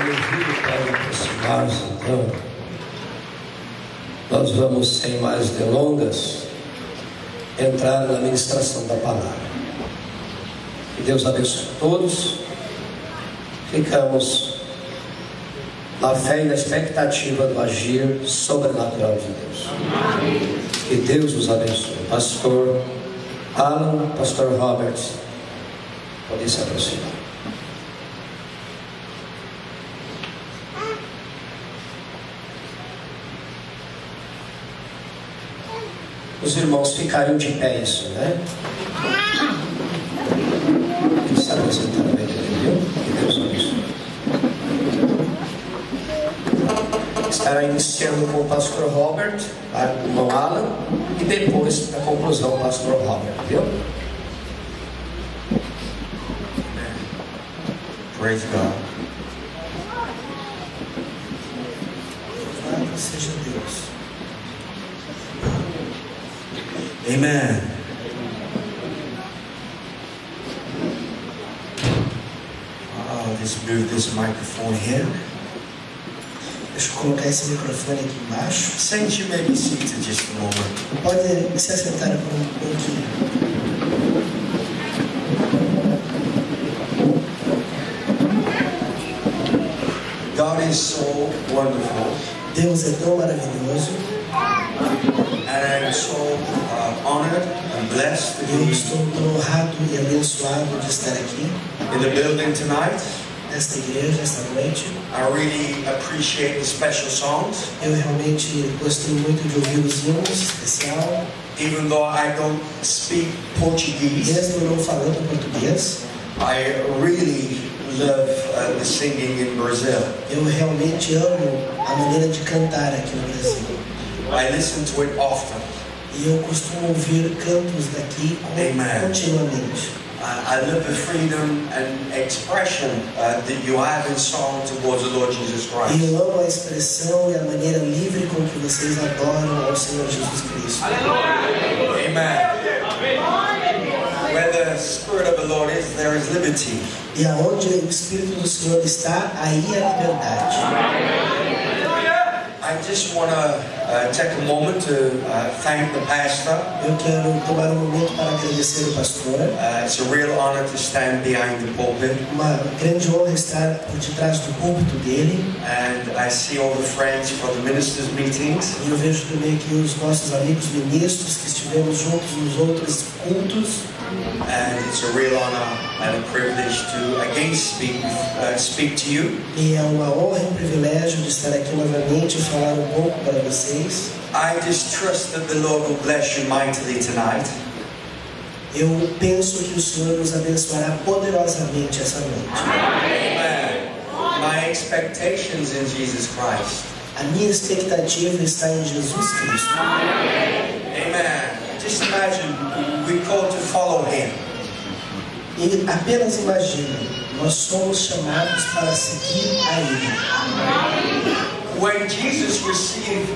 Ele pode aproximar-se, então. Nós vamos, sem mais delongas, entrar na ministração da palavra. Que Deus abençoe a todos. Ficamos na fé e na expectativa do agir sobrenatural de Deus. Amém. Que Deus os abençoe. Pastor Alan, Pastor Robert, podem se aproximar. Os irmãos ficaram de pé, isso, né? Que se apresentaram bem, viu? Que Deus abençoe. Estará iniciando com o pastor Robert, o irmão Alan, e depois, na conclusão, o pastor Robert, viu? Praise God. Louvado seja Deus. Amen. Let's move this microphone here. Deixa eu colocar esse microfone aqui embaixo. Saints, you may be seated just a moment. Pode se assentar por um pouquinho. God is so wonderful. Deus é tão maravilhoso. And I'm so honored and blessed to Eu be estou tão honrado e abençoado de estar aqui in the building tonight. nesta igreja esta noite. I really appreciate the special songs. Eu realmente gostei muito de ouvir os hinos especial. Even though I don't speak Portuguese, Mesmo não falando português, I really love the singing in Brazil. eu realmente amo a maneira de cantar aqui no Brasil. I listen to it often. E eu costumo ouvir cantos daqui continuamente. I love the freedom and expression that you have in song towards the Lord Jesus E Christ. eu amo a expressão e a maneira livre com que vocês adoram ao Senhor Jesus Cristo. Amen. Where the Spirit of the Lord is, there is liberty. E aonde o Espírito do Senhor está, aí há liberdade. I just want to take a moment to thank the pastor. Eu quero tomar um momento para agradecer o pastor. It's a real honor to stand behind the pulpit. Uma grande honra estar por detrás do púlpito dele. And I see all the friends for the ministers' meetings. E eu vejo também aqui os nossos amigos ministros que estivemos juntos nos outros cultos. And it's a real honor and a privilege to again speak to you. E é uma honra e um privilégio de estar aqui novamente e falar um pouco para vocês. I just trust that the Lord will bless you mightily tonight. Eu penso que o Senhor nos abençoará poderosamente essa noite. Amen. My expectations in Jesus Christ. A minha expectativa está em Jesus Cristo. Amen. Just imagine we're called to follow Him. E apenas imagine, nós somos chamados para seguir a Ele. When Jesus received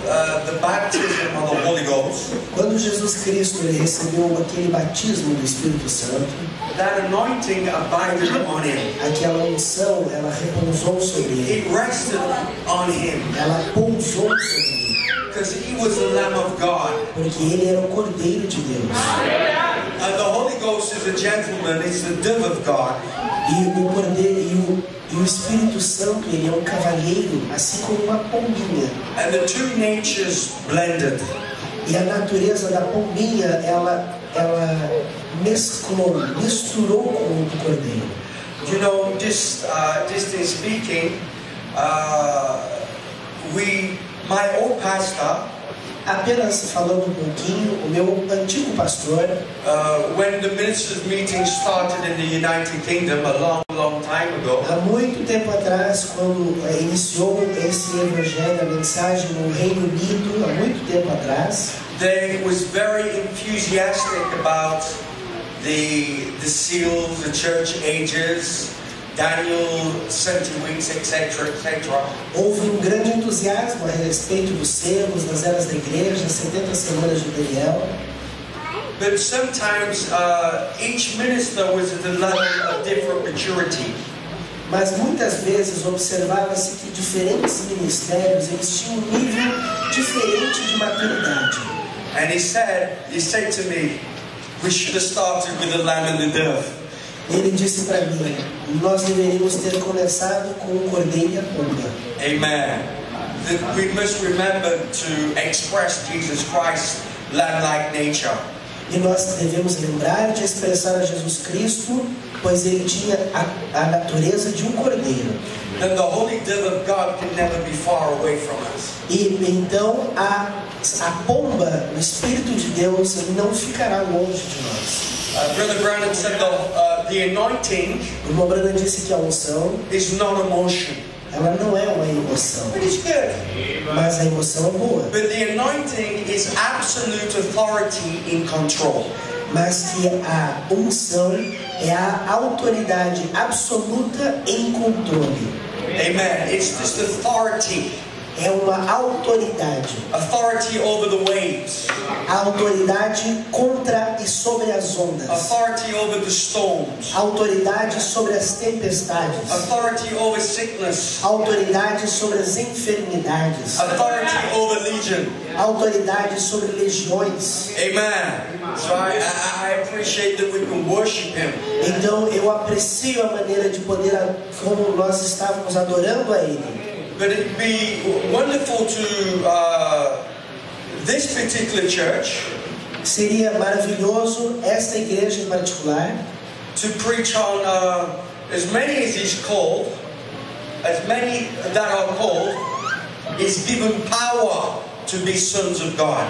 the baptism of the Holy Ghost, Quando Jesus Cristo ele recebeu aquele batismo do Espírito Santo, that anointing abided on Him. aquela unção, ela repousou sobre ele. It rested on Him Ela pousou sobre ele. because He was the Lamb of God. Porque ele era o Cordeiro de Deus. And the Holy Ghost is a gentleman. It's the dove of God. E o Cordeiro e o Espírito Santo, ele é um cavalheiro, assim como uma pombinha. And the two natures blended. E a natureza da pombinha, ela misturou com o do Cordeiro. You know, just in speaking, my old pastor, Apenas falando um pouquinho, o meu antigo pastor, when the ministers' meeting started in the United Kingdom a long time ago, há muito tempo atrás, quando iniciou esse evangelho, a mensagem no Reino Unido, há muito tempo atrás, they was very enthusiastic about the seals, the church ages, Daniel 70 weeks, etc., etc. houve um grande entusiasmo a respeito dos selos, das eras da igreja, 70 semanas de Daniel. But sometimes each minister was at a level of different maturity. Mas muitas vezes observava-se que diferentes ministérios eles tinham um nível diferente de maturidade. And he said to me, we should have started with the lamb and the dove. Ele disse para mim, nós deveríamos ter começado com o cordeiro e a pomba. Amen. That we must remember to express Jesus Christ's lamb-like nature. E nós devemos lembrar de expressar a Jesus Cristo, pois ele tinha a natureza de um cordeiro. And the holy dove of God can never be far away from us. E então a pomba, o Espírito de Deus, ele não ficará longe de nós. Brother Branham said the anointing O irmão Branham disse que a unção, is not emotion. ela não é uma emoção, It is good. mas a emoção é boa. But the anointing is absolute authority in control. Mas que a unção é a autoridade absoluta em controle. Amen. It's just authority. É uma autoridade. Authority over the waves. A autoridade contra e sobre as ondas. Authority over the storms. Autoridade sobre as tempestades. Authority over sickness. Autoridade sobre as enfermidades. Authority over legion. Autoridade sobre legiões. Amen. So I appreciate that we can worship Him. Então eu aprecio a maneira de poder, como nós estávamos adorando a Ele. But it'd be wonderful to this particular church Seria maravilhoso esta igreja em particular to preach on as many as He's called, as many that are called, is given power to be sons of God.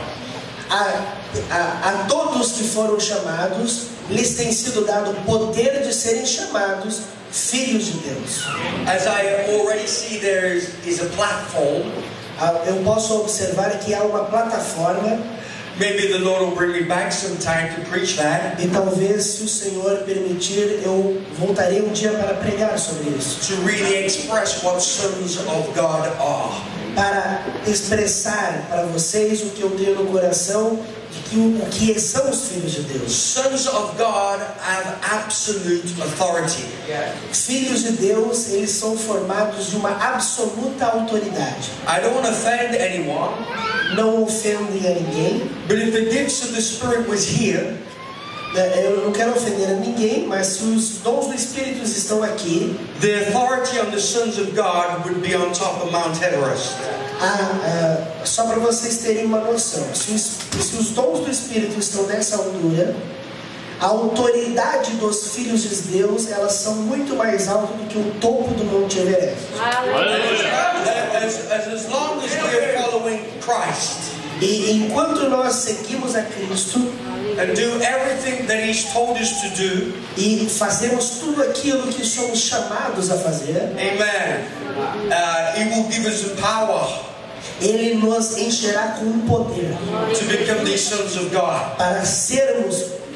A todos que foram chamados, lhes tem sido dado o poder de serem chamados filhos de Deus. As I already see, there is a platform. Eu posso observar que há uma plataforma. Maybe the Lord will bring me back sometime to preach that. E talvez, se o Senhor permitir, eu voltarei um dia para pregar sobre isso. To really express what sons of God are. Para expressar para vocês o que eu tenho no coração de o que são os filhos de Deus. Sons of God have absolute authority. Filhos de Deus, eles são formados de uma absoluta autoridade. I don't want to offend anyone. Não ofendem a ninguém. But if the gifts of the Spirit was here, eu não quero ofender a ninguém, mas se os dons do Espírito estão aqui, the authority on the sons of God would be on top of Mount Everest. Só para vocês terem uma noção, se os dons do Espírito estão nessa altura, a autoridade dos filhos de Deus, elas são muito mais altas do que o topo do Monte Everest. As long as we are following Christ, e enquanto nós seguimos a Cristo and do everything that He's told us to do, e fazemos tudo aquilo que somos chamados a fazer, amen, He will give us the power. Ele nos encherá com um poder to become these sons of God. Para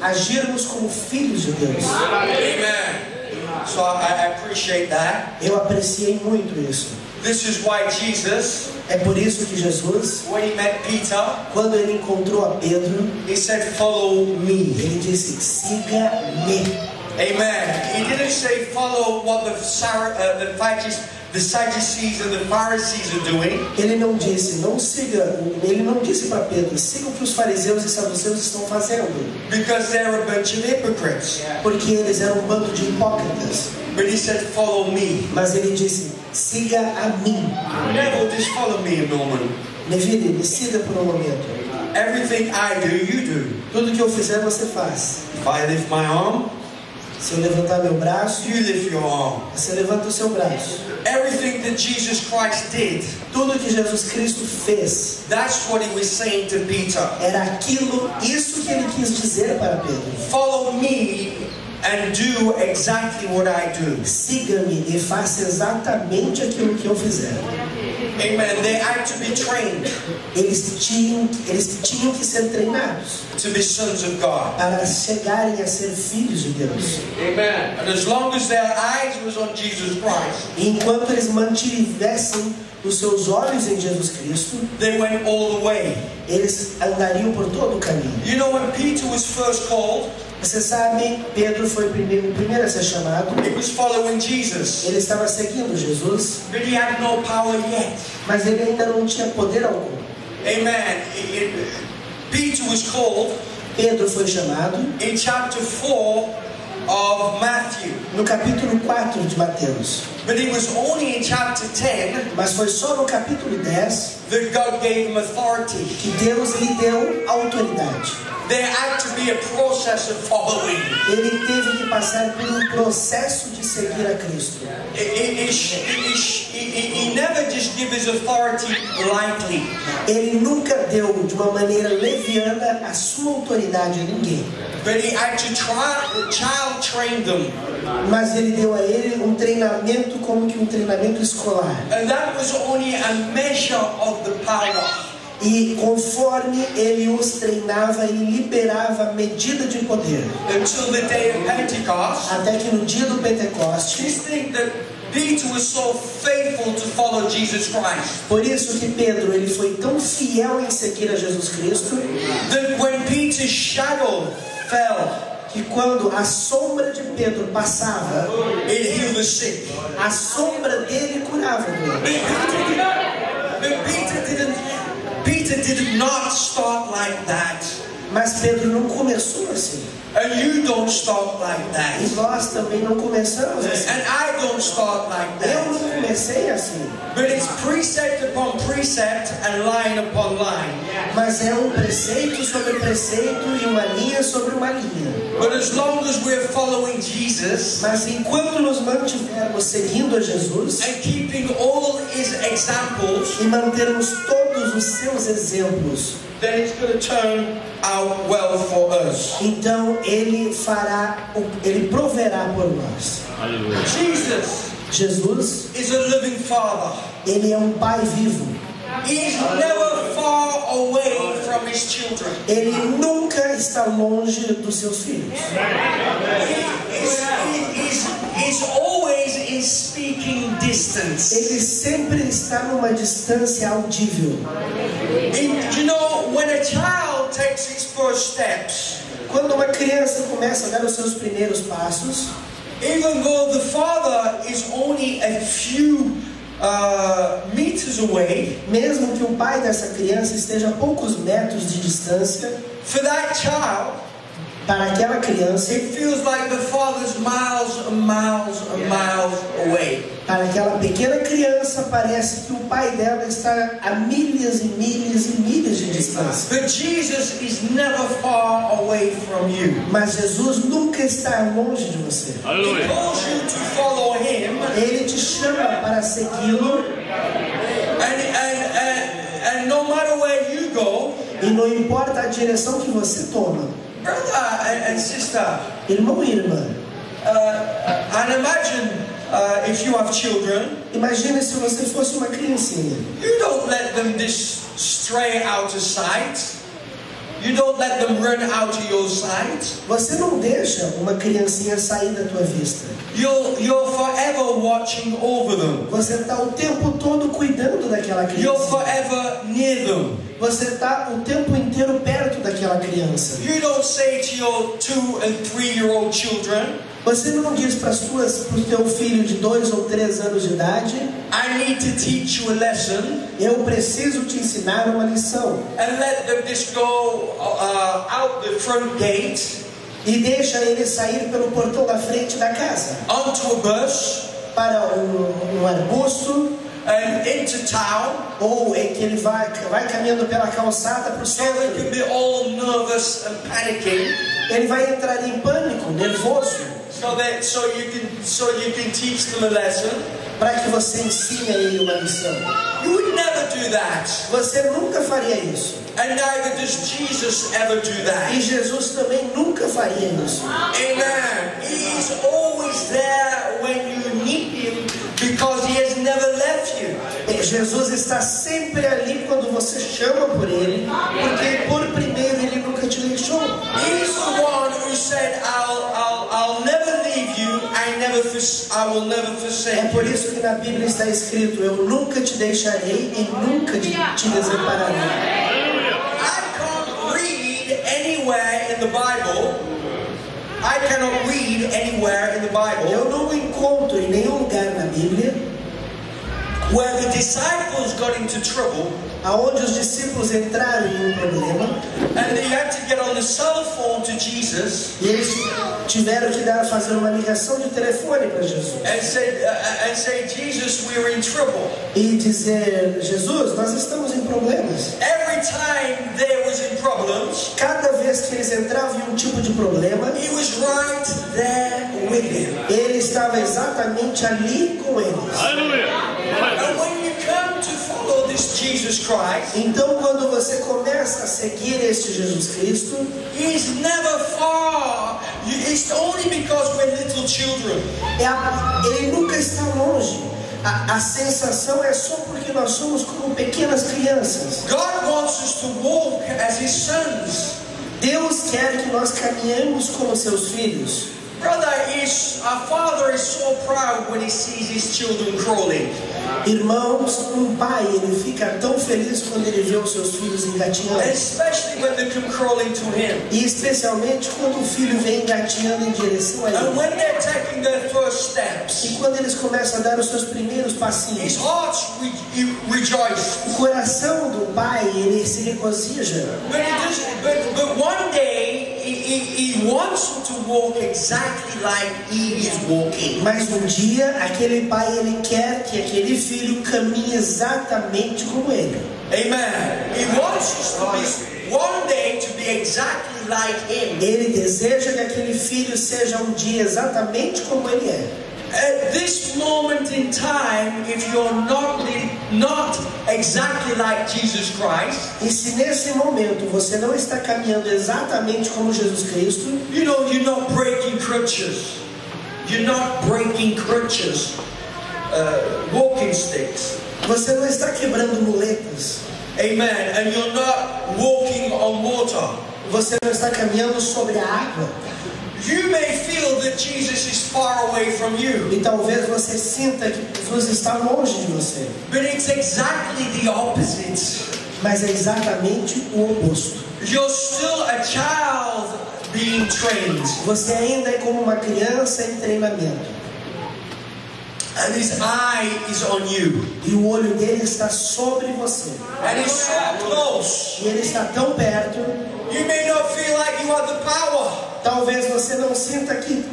agirmos como filhos de Deus. Amen. So I appreciate that. Eu apreciei muito isso. This is why Jesus, é por isso que Jesus, when He met Peter, quando ele encontrou a Pedro, He said, "Follow me." Ele disse, siga-me. Amen. He didn't say follow what the Sadducees and the Pharisees are doing. Ele não disse para Pedro, siga o que os fariseus e saduceus estão fazendo. Because they're a bunch of hypocrites. Porque eles eram um bando de hipócritas. But He said, follow me. Mas ele disse, siga a mim. Never just follow me, Norman. Neville, me siga por um momento. Everything I do, you do. Tudo que eu fizer, você faz. If I lift my arm, se eu levantar meu braço, you lift your arm. Você levanta o seu braço. Everything that Jesus Christ did, tudo que Jesus Cristo fez, that's what He was saying to Peter. Era isso que ele quis dizer para Pedro. Follow me and do exactly what I do. Siga-me e faça exatamente aquilo que eu fizer. Amen. They had to be trained. Eles tinham que ser treinados. To be sons of God. Para chegarem a ser filhos de Deus. Amen. And as long as their eyes was on Jesus Christ, enquanto eles mantivessem os seus olhos em Jesus Cristo, they went all the way. Eles andariam por todo o caminho. You know when Peter was first called? Você sabe, Pedro foi o primeiro a ser chamado. He was following Jesus. Ele estava seguindo Jesus, But he had no power yet. mas ele ainda não tinha poder algum. Amen. Peter was called Pedro foi chamado in chapter 4 of Matthew. no capítulo 4 de Mateus. But it was only in chapter 10 Mas foi só no capítulo 10 that God gave him authority. que Deus lhe deu autoridade. There had to be a process of following. Ele teve que passar por um processo de seguir a Cristo. He never just gave his authority lightly. Ele nunca deu de uma maneira leviana a sua autoridade a ninguém. But he had to child train them. Mas ele deu a ele um treinamento como que um treinamento escolar. And that was only a measure of the power. E conforme ele os treinava, ele liberava a medida de poder. Until the day of Pentecost. Até que no dia do Pentecostes, Just think that Peter was so faithful to follow Jesus Christ. por isso que Pedro ele foi tão fiel em seguir a Jesus Cristo, That when Peter's shadow fell, que quando a sombra de Pedro passava, it healed the sick. a sombra dele curava o doente. Peter did not start like that. Mas Pedro não começou assim. And you don't start like E that. nós também não começamos assim. And I don't start like Eu that. não comecei assim. But it's precept upon precept and line upon line. Mas é um preceito sobre preceito e uma linha sobre uma linha. But as long as we're following Jesus Mas enquanto nos mantivermos seguindo a Jesus and keeping all his examples, e mantermos todos os seus exemplos, then it's going to turn out well for us. então ele proverá por nós. Jesus, is a living Father. ele é um Pai vivo. He's never far away from his children. Ele nunca está longe dos seus filhos. He's always in speaking distance. Ele sempre está numa distância audível. You know, when a child takes its first steps, Quando uma criança começa a dar os seus primeiros passos, even though the father is only a few meters away, mesmo que o pai dessa criança esteja a poucos metros de distância, for that child, para aquela criança, it feels like the father's miles and miles and miles away. para aquela pequena criança, parece que o pai dela está a milhas e milhas e milhas de distância. But Jesus is never far away from you. Mas Jesus nunca está longe de você. He calls you to follow him, Ele te chama para segui-lo, and no matter where you go, e não importa a direção que você toma. brother and sister, Irmão e irmã, and imagine if you have children, imagine se você fosse uma criancinha. you don't let them just stray out of sight. You don't let them run out of your sight. Você não deixa uma criancinha sair da tua vista. You're forever watching over them. Você está o tempo todo cuidando daquela You're criança. forever near them. Você está o tempo inteiro perto daquela criança. You don't say to your 2 and 3-year-old children, Você não diz para o teu filho de 2 ou 3 anos de idade: I need to teach you a lesson, eu preciso te ensinar uma lição. and let them just go out the front gate, E deixa ele sair pelo portão da frente da casa, onto a bus, para um arbusto, and into town. ou em que ele vai caminhando pela calçada para o So they centro. can be all nervous and panicking. Ele vai entrar em pânico, nervoso, So you can teach them a lesson. para que você ensine a ele uma lição. You would never do that. Você nunca faria isso. And neither does Jesus ever do E that. Jesus também nunca faria isso. Amen. He is always there when you need him, because he has never left you. Jesus está sempre ali quando você chama por ele, porque por primeiro ele nunca te deixou. He's the one who said, I'll never leave you, I will never É forsake por you. isso que na Bíblia está escrito: eu nunca te deixarei e nunca te desampararei. I can't read anywhere in the Bible I cannot read anywhere in the Bible Eu não encontro em nenhum lugar na Bíblia where the disciples got into trouble aonde os discípulos entraram em um problema and they had to get on the cell phone to Jesus e eles tiveram que fazer uma ligação de telefone para Jesus and say, Jesus, we're in trouble. e dizer: Jesus, nós estamos em problemas. Every time they was in problems, Cada vez que eles entravam em um tipo de problema, he was right there with him. ele estava exatamente ali com eles. And when you come to follow this Jesus Christ, Então, quando você começa a seguir este Jesus Cristo, he's never far. It's only because we're little children. ele nunca está longe. A sensação é só porque nós somos como pequenas crianças. God wants us to walk as his sons. Deus quer que nós caminhemos como seus filhos. Brother, our father is so proud when he sees his children crawling. Irmãos, um pai, ele fica tão feliz quando ele vê os seus filhos engatinhando. Especially when they come crawling to him. E especialmente quando o filho vem engatinhando em direção a ele. And when they're taking their first steps, E quando eles começam a dar os seus primeiros his passinhos, heart rejoices. o coração do pai, ele se regozija. But one day, he wants them to walk exactly like he is walking. Mas um dia, aquele pai, ele quer que aquele filho caminhe exatamente como ele. Amen. He wants us to be one day to be exactly like him. Ele deseja que aquele filho seja um dia exatamente como ele é. At this moment in time, if you're not exactly like Jesus Christ, E se nesse momento você não está caminhando exatamente como Jesus Cristo, you know, you're not breaking crutches. You're not breaking crutches, walking sticks. você não está quebrando muletas, Amen. And you're not walking on water. você não está caminhando sobre a água. You may feel that Jesus is far away from you, E talvez você sinta que Jesus está longe de você, but it's exactly the opposite. mas é exatamente o oposto. You're still a child being trained, Você ainda é como uma criança em treinamento. and his eye is on you, E o olho dele está sobre você. and he's so close. E ele está tão perto. You may not feel like you have the power, Talvez você não sinta que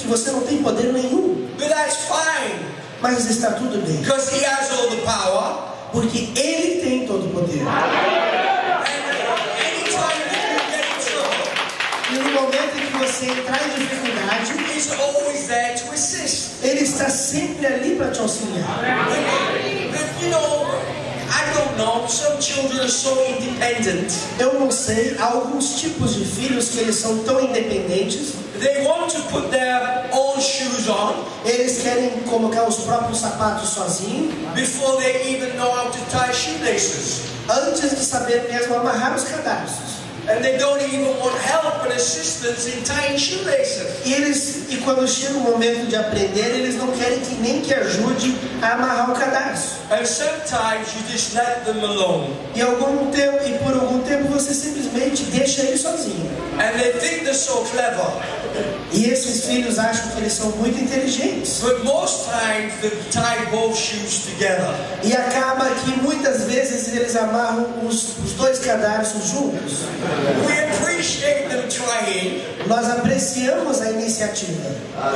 você não tem poder nenhum. but that's fine, Mas está tudo bem. because he has all the power. Porque ele tem todo o poder. Anytime that you get in trouble, E no momento em que você entrar em dificuldade, he's always there to assist. ele está sempre ali para te auxiliar. But you know, I don't know, some children are so independent. Eu não sei, há alguns tipos de filhos que eles são tão independentes, They want to put their own shoes on eles querem colocar os próprios sapatos sozinhos, before they even know how to tie shoelaces. antes de saber mesmo amarrar os cadarços. And they don't even want help and assistance in tying shoelaces. E quando chega o momento de aprender, eles não querem que nem que ajude a amarrar o cadarço. And sometimes you just let them alone. E por algum tempo você simplesmente deixa ele sozinho. And they think they're so clever. E esses filhos acham que eles são muito inteligentes. But most times they tie both shoes together. E acaba que muitas vezes eles amarram os dois cadarços juntos. We appreciate them trying, Nós apreciamos a iniciativa.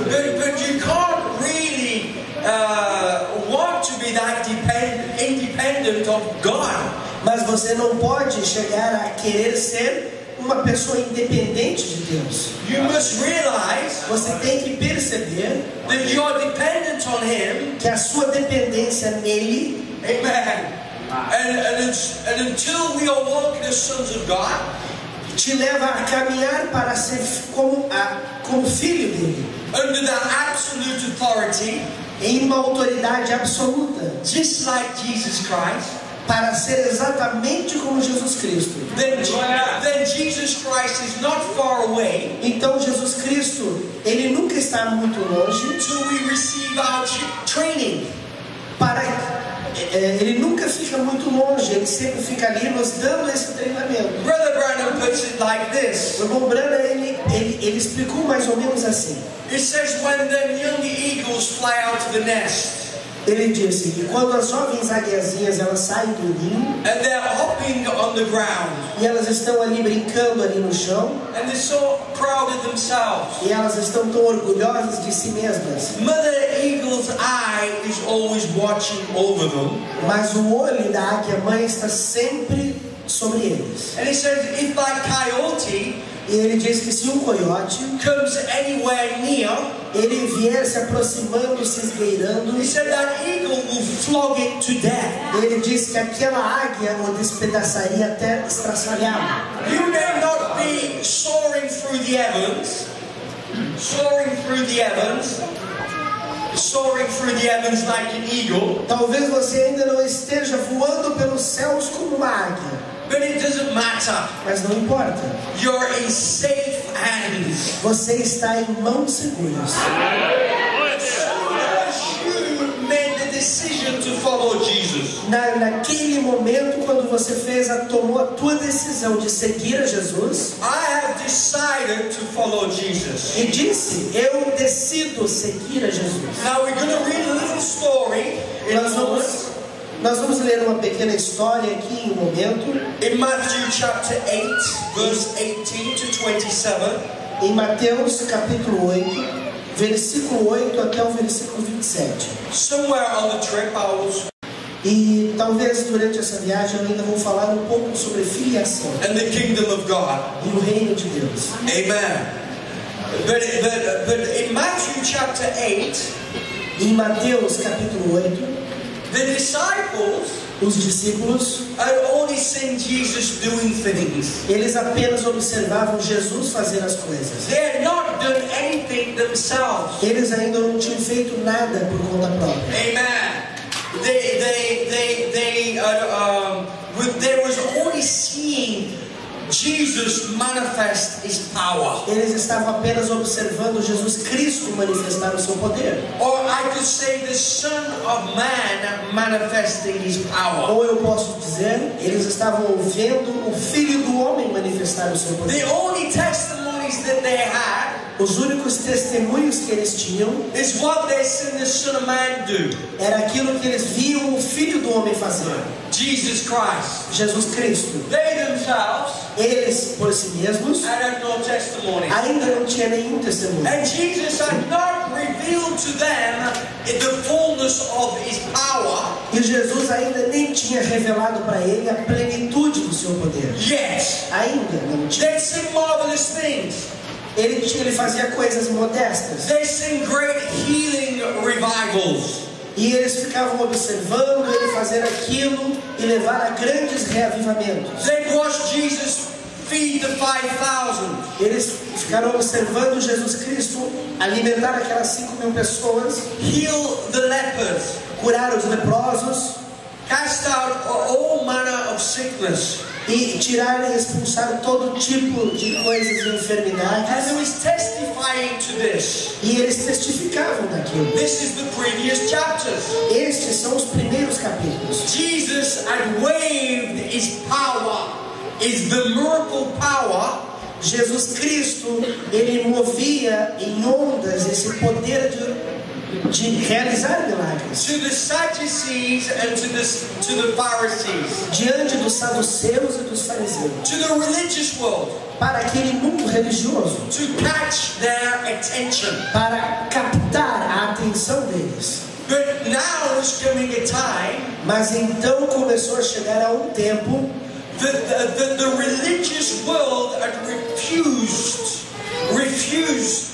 but you can't really want to be that independent of God. Mas você não pode chegar a querer ser uma pessoa independente de Deus. You must realize Você tem que perceber that you're dependent on Him. que a sua dependência nele, Amen. And until we are walking as sons of God, te leva a caminhar para ser como filho dele, under that absolute authority, em uma autoridade absoluta, just like Jesus Christ, para ser exatamente como Jesus Cristo. then Jesus Christ is not far away Então Jesus Cristo, ele nunca está muito longe till we receive our training. para ele nunca fica muito longe, ele sempre fica ali nos dando esse treinamento. Brother Branham puts it like this. O irmão Branham, ele explicou mais ou menos assim. It says when the young eagles fly out of the nest, Ele disse que quando as jovens águiazinhas elas saem do ninho and they're hopping on the ground, e elas estão ali brincando ali no chão and they're so proud of themselves, e elas estão tão orgulhosas de si mesmas, Mother Eagle's eye is always watching over them. mas o olho da águia mãe está sempre sobre eles. And he says if that coyote E ele diz que se um coiote comes anywhere near, ele vier se aproximando, se esgueirando, he said that eagle will flog it to death. ele diz que aquela águia o despedaçaria até estraçalhá-lo. You may not be soaring through the heavens, like an eagle, Talvez você ainda não esteja voando pelos céus como uma águia, but it doesn't matter. mas não importa. You're in safe hands. Você está em mãos seguras. You made the decision to follow Jesus. Naquele momento, quando você tomou a tua decisão de seguir a Jesus, I have decided to follow Jesus. e disse, eu decido seguir a Jesus. Now we're going to read a little story in a moment. Nós vamos ler uma pequena história aqui em um momento, In Matthew chapter 8, verse 18 to 27. em Mateus capítulo 8, versículo 8 até o versículo 27. Somewhere on the trip I was, E talvez durante essa viagem eu ainda vou falar um pouco sobre filiação and the kingdom of God. e o reino de Deus. Amen. But in Matthew chapter 8, Em Mateus capítulo 8, the disciples os discípulos, had only seen Jesus doing things. eles apenas observavam Jesus fazer as coisas. They had not done anything themselves. Eles ainda não tinham feito nada por conta própria. Amen. They was only seeing Jesus manifest His power. Eles estavam apenas observando Jesus Cristo manifestar o seu poder. Or I could say the Son of Man manifesting His power. Ou eu posso dizer, eles estavam ouvindo o Filho do Homem manifestar o seu poder. The only testimonies that they had Os únicos testemunhos que eles tinham is what they seen the Son of Man do. era aquilo que eles viam o Filho do Homem fazer. Jesus Christ. Jesus Cristo. They themselves Eles, por si mesmos, had no testimony. ainda não tinham nenhum testemunho. And Jesus had not revealed to them the fullness of His power E Jesus ainda nem tinha revelado para ele a plenitude do seu poder. yet. Ainda não tinha. They seen marvelous things. Ele fazia coisas modestas. They seen great healing revivals. E eles ficavam observando ele fazer aquilo e levar a grandes reavivamentos. They watched Jesus feed the 5,000. Eles ficaram observando Jesus Cristo alimentar aquelas 5.000 pessoas, Heal the lepers. curar os leprosos Cast out all manner of sickness. e tirar e expulsar todo tipo de coisas e And enfermidades. he was testifying to this. E eles testificavam daquilo. This is the previous chapters. Estes são os primeiros capítulos. Jesus had waved His power, is the miracle power, Jesus Cristo, ele movia em ondas esse poder de realizar milagres to the Sadducees and to the Pharisees, diante dos saduceus e dos fariseus, to the religious world, para aquele mundo religioso, to catch their attention. para captar a atenção deles. But now is coming a time Mas então começou a chegar a um tempo that the religious world had refused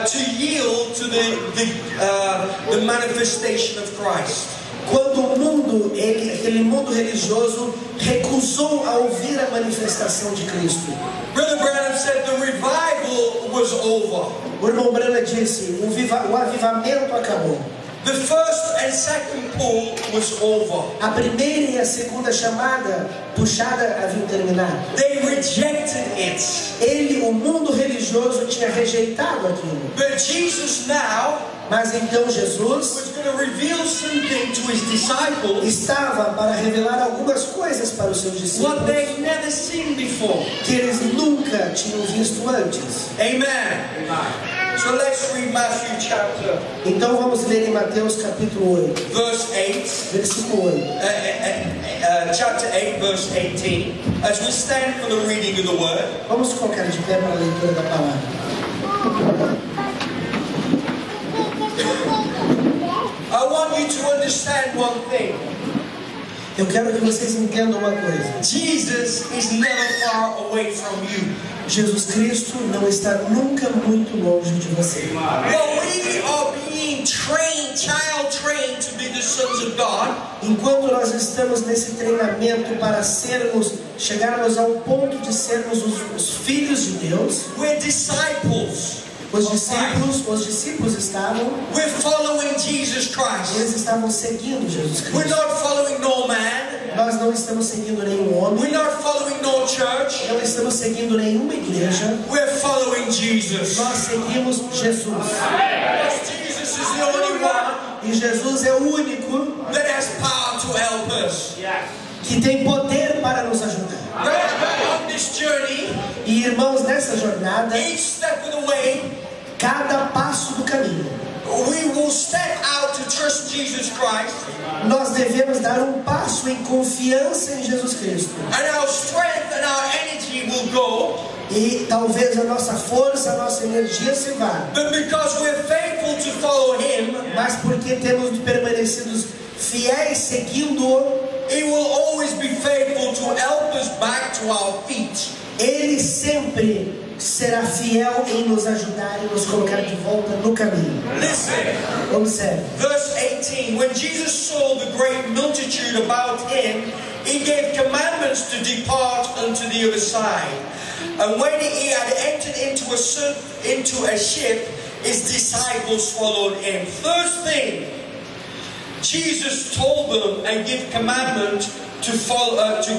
to yield to the manifestation of Christ. quando o mundo, aquele mundo religioso recusou a ouvir a manifestação de Cristo. Brother Branham said the revival was over. O irmão Branham disse, o avivamento acabou. The first and second pull was over. A primeira e a segunda chamada, puxada, haviam terminado. They rejected it. Ele, o mundo religioso, tinha rejeitado aquilo. But Jesus now Mas então Jesus was going to reveal something to his disciples estava para revelar algumas coisas para os seus discípulos what they've never seen before. que eles nunca tinham visto antes. Amen. So let's read Matthew chapter. Então vamos ler em Mateus capítulo 8, verse 8, versículo 8. chapter 8, verse 18, as we stand for the reading of the word. Vamos colocar de pé para a leitura da palavra. I want you to understand one thing. Eu quero que vocês entendam uma coisa. Jesus is never far away from you. Jesus Cristo não está nunca muito longe de você. While we are being trained, child trained to be the sons of God, Enquanto nós estamos nesse treinamento para chegarmos ao ponto de sermos os filhos de Deus, we're disciples. os discípulos estavam, We're following Jesus Christ. eles estavam seguindo Jesus We're Cristo. not following no man. Nós não estamos seguindo nenhum homem, We're not following no church. não estamos seguindo nenhuma igreja, We're following Jesus. nós seguimos Jesus. Because Jesus is the only one E Jesus é o único that has power to help us. que tem poder para nos ajudar. On this journey, E irmãos, nessa jornada, each step of the way, cada passo do caminho, we will step out to trust Jesus Christ, nós devemos dar um passo em confiança em Jesus Cristo. and our strength and our energy will go. E talvez a nossa força, a nossa energia se vá. But because we're faithful to follow Him, Mas porque temos permanecido fiéis seguindo-o, He will always be faithful to help us back to our feet. Ele sempre será fiel em nos ajudar e nos colocar de volta no caminho. Listen, Observe. verse 18. When Jesus saw the great multitude about Him, He gave commandments to depart unto the other side. And when He had entered into a ship, His disciples followed Him. First thing, Jesus told them and gave commandment to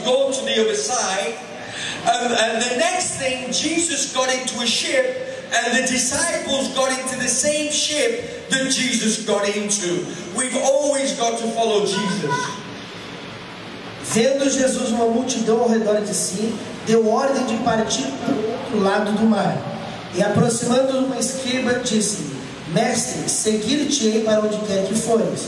go to the other side. And the next thing, Jesus got into a ship, and the disciples got into the same ship that Jesus got into. We've always got to follow Jesus. Vendo Jesus uma multidão ao redor de si, deu ordem de partir para o outro lado do mar. E aproximando uma escriba, disse-lhe: Mestre, seguir-te-ei para onde quer que fores.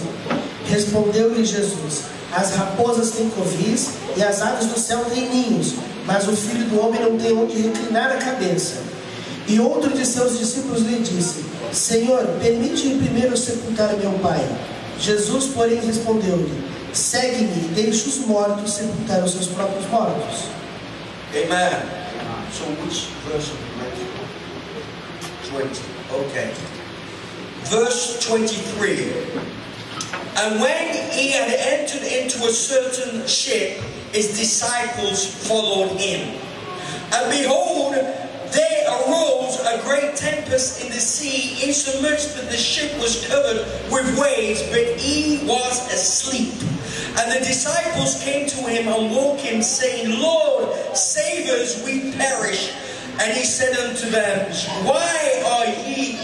Respondeu-lhe Jesus: As raposas têm covis e as aves do céu têm ninhos, mas o Filho do Homem não tem onde reclinar a cabeça. E outro de seus discípulos lhe disse: Senhor, permite-me primeiro sepultar meu pai. Jesus, porém, respondeu-lhe: Segue-me e deixe os mortos sepultar os seus próprios mortos. Amen. So which verse of Matthew? 20. Okay. Verse 23. And when He had entered into a certain ship, His disciples followed Him. And behold, there arose a great tempest in the sea, insomuch that the ship was covered with waves, but He was asleep. And the disciples came to Him and woke Him, saying, Lord, save us, we perish. And He said unto them, Why are ye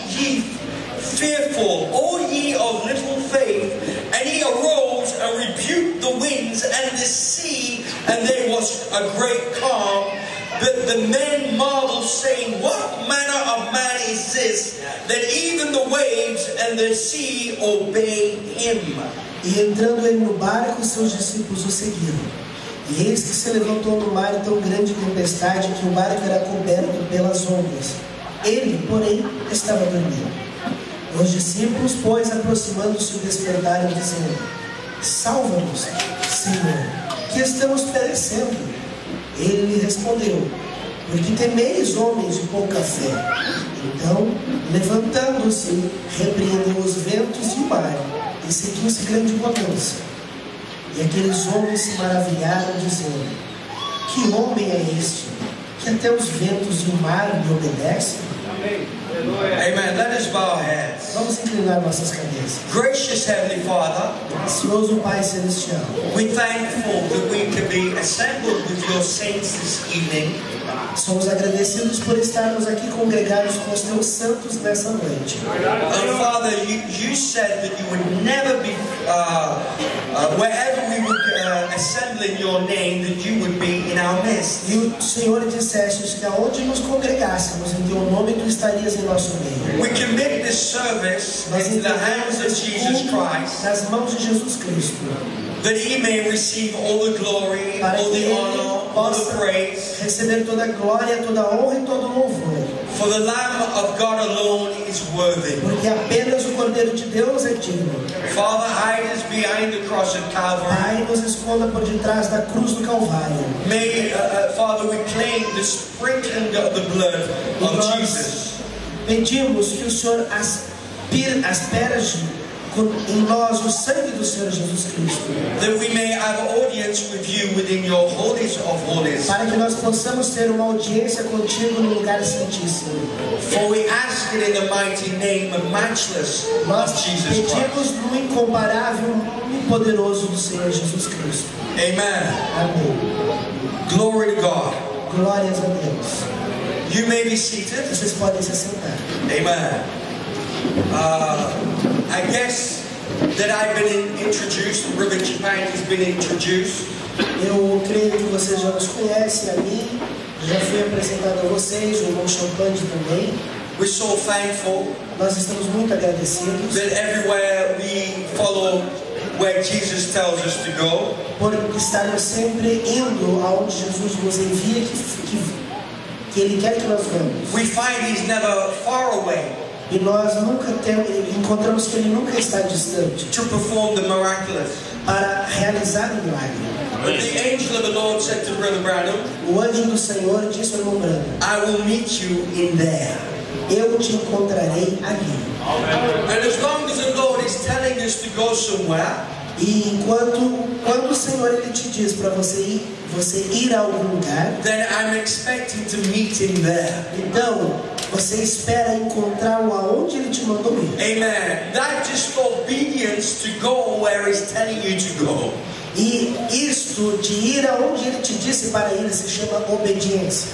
fearful, O ye of little faith? And He arose and rebuked the winds and the sea, and there was a great calm. But the men marveled, saying, What manner of man is this, that even the waves and the sea obey Him? E entrando ele no barco, seus discípulos o seguiram. E eis que se levantou no mar tão grande tempestade que o barco era coberto pelas ondas. Ele, porém, estava dormindo. Os discípulos, pois, aproximando-se, o despertaram, dizendo: Salva-nos, Senhor, que estamos perecendo. Ele lhe respondeu: Porque temeis, homens de pouca fé? Então, levantando-se, repreendeu os ventos e o mar, e seguiu-se grande bonança. E aqueles homens se maravilharam, dizendo: Que homem é este, que até os ventos e o mar lhe obedecem? Amen. Let us us bow our heads. Vamos inclinar nossas cabeças. Gracious Heavenly Father, Gracioso Pai Celestial, we're thankful that we can be assembled with your saints this evening. somos agradecidos por estarmos aqui congregados com os teus santos nessa noite. And Father, you said that you would never be, wherever we would assemble in your name, that you would be in our midst. E o Senhor disseste que aonde nos congregássemos em teu nome, tu estarias em nosso meio. We commit this service Nós into the hands of entregamos Jesus Christ, nas mãos de Jesus Cristo, that He may receive all the glory, para all que the Ele honor, all the possa praise. receber toda a glória, toda a honra e todo o louvor. For the Lamb of God alone is worthy. Porque apenas o Cordeiro de Deus é digno. Father, hide us behind the cross of Calvary. Pai, nos esconda por detrás da cruz do Calvário. May, Father, we claim the sprinkling of the blood of Jesus. Pedimos que o Senhor asperge em nós o sangue do Senhor Jesus Cristo, That we may have audience with you within your holies of holies. para que nós possamos ter uma audiência contigo no lugar santíssimo. For we ask it in the mighty name and matchless of Nós Jesus pedimos Christ. no incomparável e poderoso do Senhor Jesus Cristo. Amen. Amém. Glory to God. Glórias a Deus. You may be seated. Vocês podem se sentar. Amen. I guess that I've been introduced, Brother Japan has been introduced. Eu creio que vocês já nos conhecem, a mim, já fui apresentado a vocês, o irmão Champagne também. We're so thankful Nós estamos muito agradecidos that everywhere we follow where Jesus tells us to go. por estarmos sempre indo aonde Jesus nos envia, que Ele quer que nós vamos. We find He's never far away E nós encontramos que Ele nunca está distante to perform the miraculous. para realizar o milagre. But the angel of the Lord said to Brother Branham, O anjo do Senhor disse ao irmão Branham: I will meet you in there. eu te encontrarei ali. And as long as the Lord is telling us to go somewhere, E quando o Senhor Ele te diz para você ir a algum lugar, then I'm expecting to meet Him there. então você espera encontrá-lo aonde Ele te mandou ir. Amen. That just obedience to go where He's telling you to go. E isto de ir aonde Ele te disse para ir se chama obediência.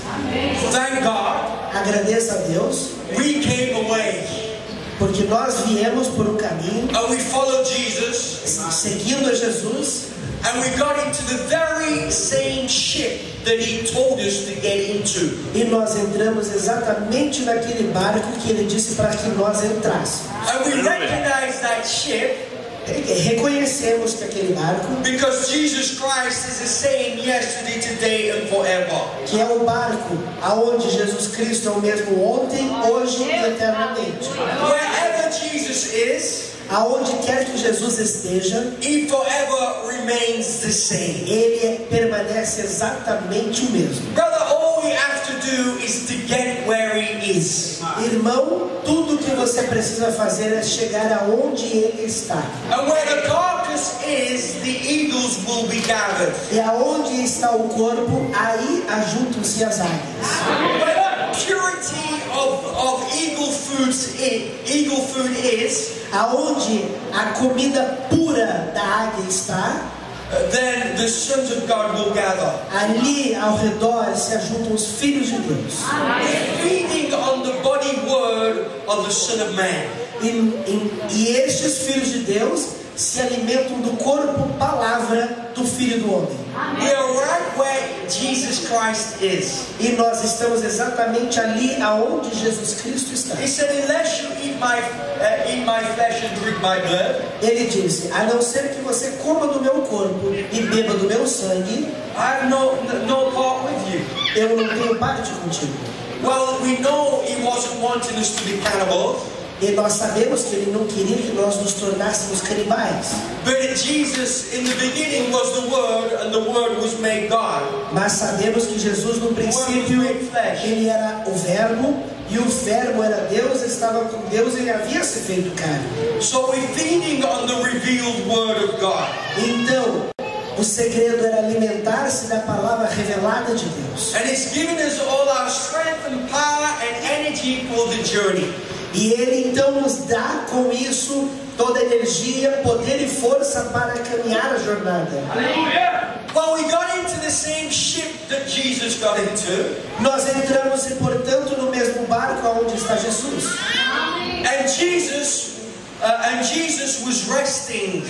Thank God Agradeça a Deus, we came away porque nós viemos por um caminho and we followed Jesus seguindo a Jesus, and we got into the very same ship that He told us to get into. e nós entramos exatamente naquele barco que Ele disse para que nós entrássemos. And we recognized that ship Reconhecemos que aquele barco, because Jesus Christ is the same yesterday, today and forever. que é o barco aonde Jesus Cristo é o mesmo ontem, hoje e eternamente. Wherever Jesus is, Aonde quer que Jesus esteja, He forever remains the same. Ele permanece exatamente o mesmo. Brother, all we have to do is to get where He is. Irmão, tudo que você precisa fazer é chegar aonde Ele está. And where the carcass is, the eagles will be gathered. E aonde está o corpo, aí ajuntam-se as águias. Where the purity of eagle food is, Aonde a comida pura da águia está, then the sons of God will gather. ali ao redor se ajuntam os filhos de Deus. We're feeding on the body word of the Son of Man. E estes filhos de Deus se alimentam do corpo, palavra do Filho do Homem. We are right where Jesus Christ is. E nós estamos exatamente ali aonde Jesus Cristo está. He said, unless you eat my flesh and drink my blood, Ele disse: a não ser que você coma do meu corpo e beba do meu sangue, I have no part with you. eu não tenho parte contigo. Well, we know He wasn't wanting us to be cannibals. E nós sabemos que Ele não queria que nós nos tornássemos canibais. But Jesus, in the beginning, was the Word, and the Word was made God. Mas sabemos que Jesus no princípio, Ele era o Verbo, e o Verbo era Deus, estava com Deus, Ele havia se feito carne. So we're feeding on the revealed Word of God. Então, o segredo era alimentar-se da palavra revelada de Deus. And it's given us all our strength and power and energy for the journey. E Ele então nos dá com isso toda a energia, poder e força para caminhar a jornada. Well, we got into the same ship that Jesus got into. Nós entramos, e portanto, no mesmo barco onde está Jesus. And Jesus was resting.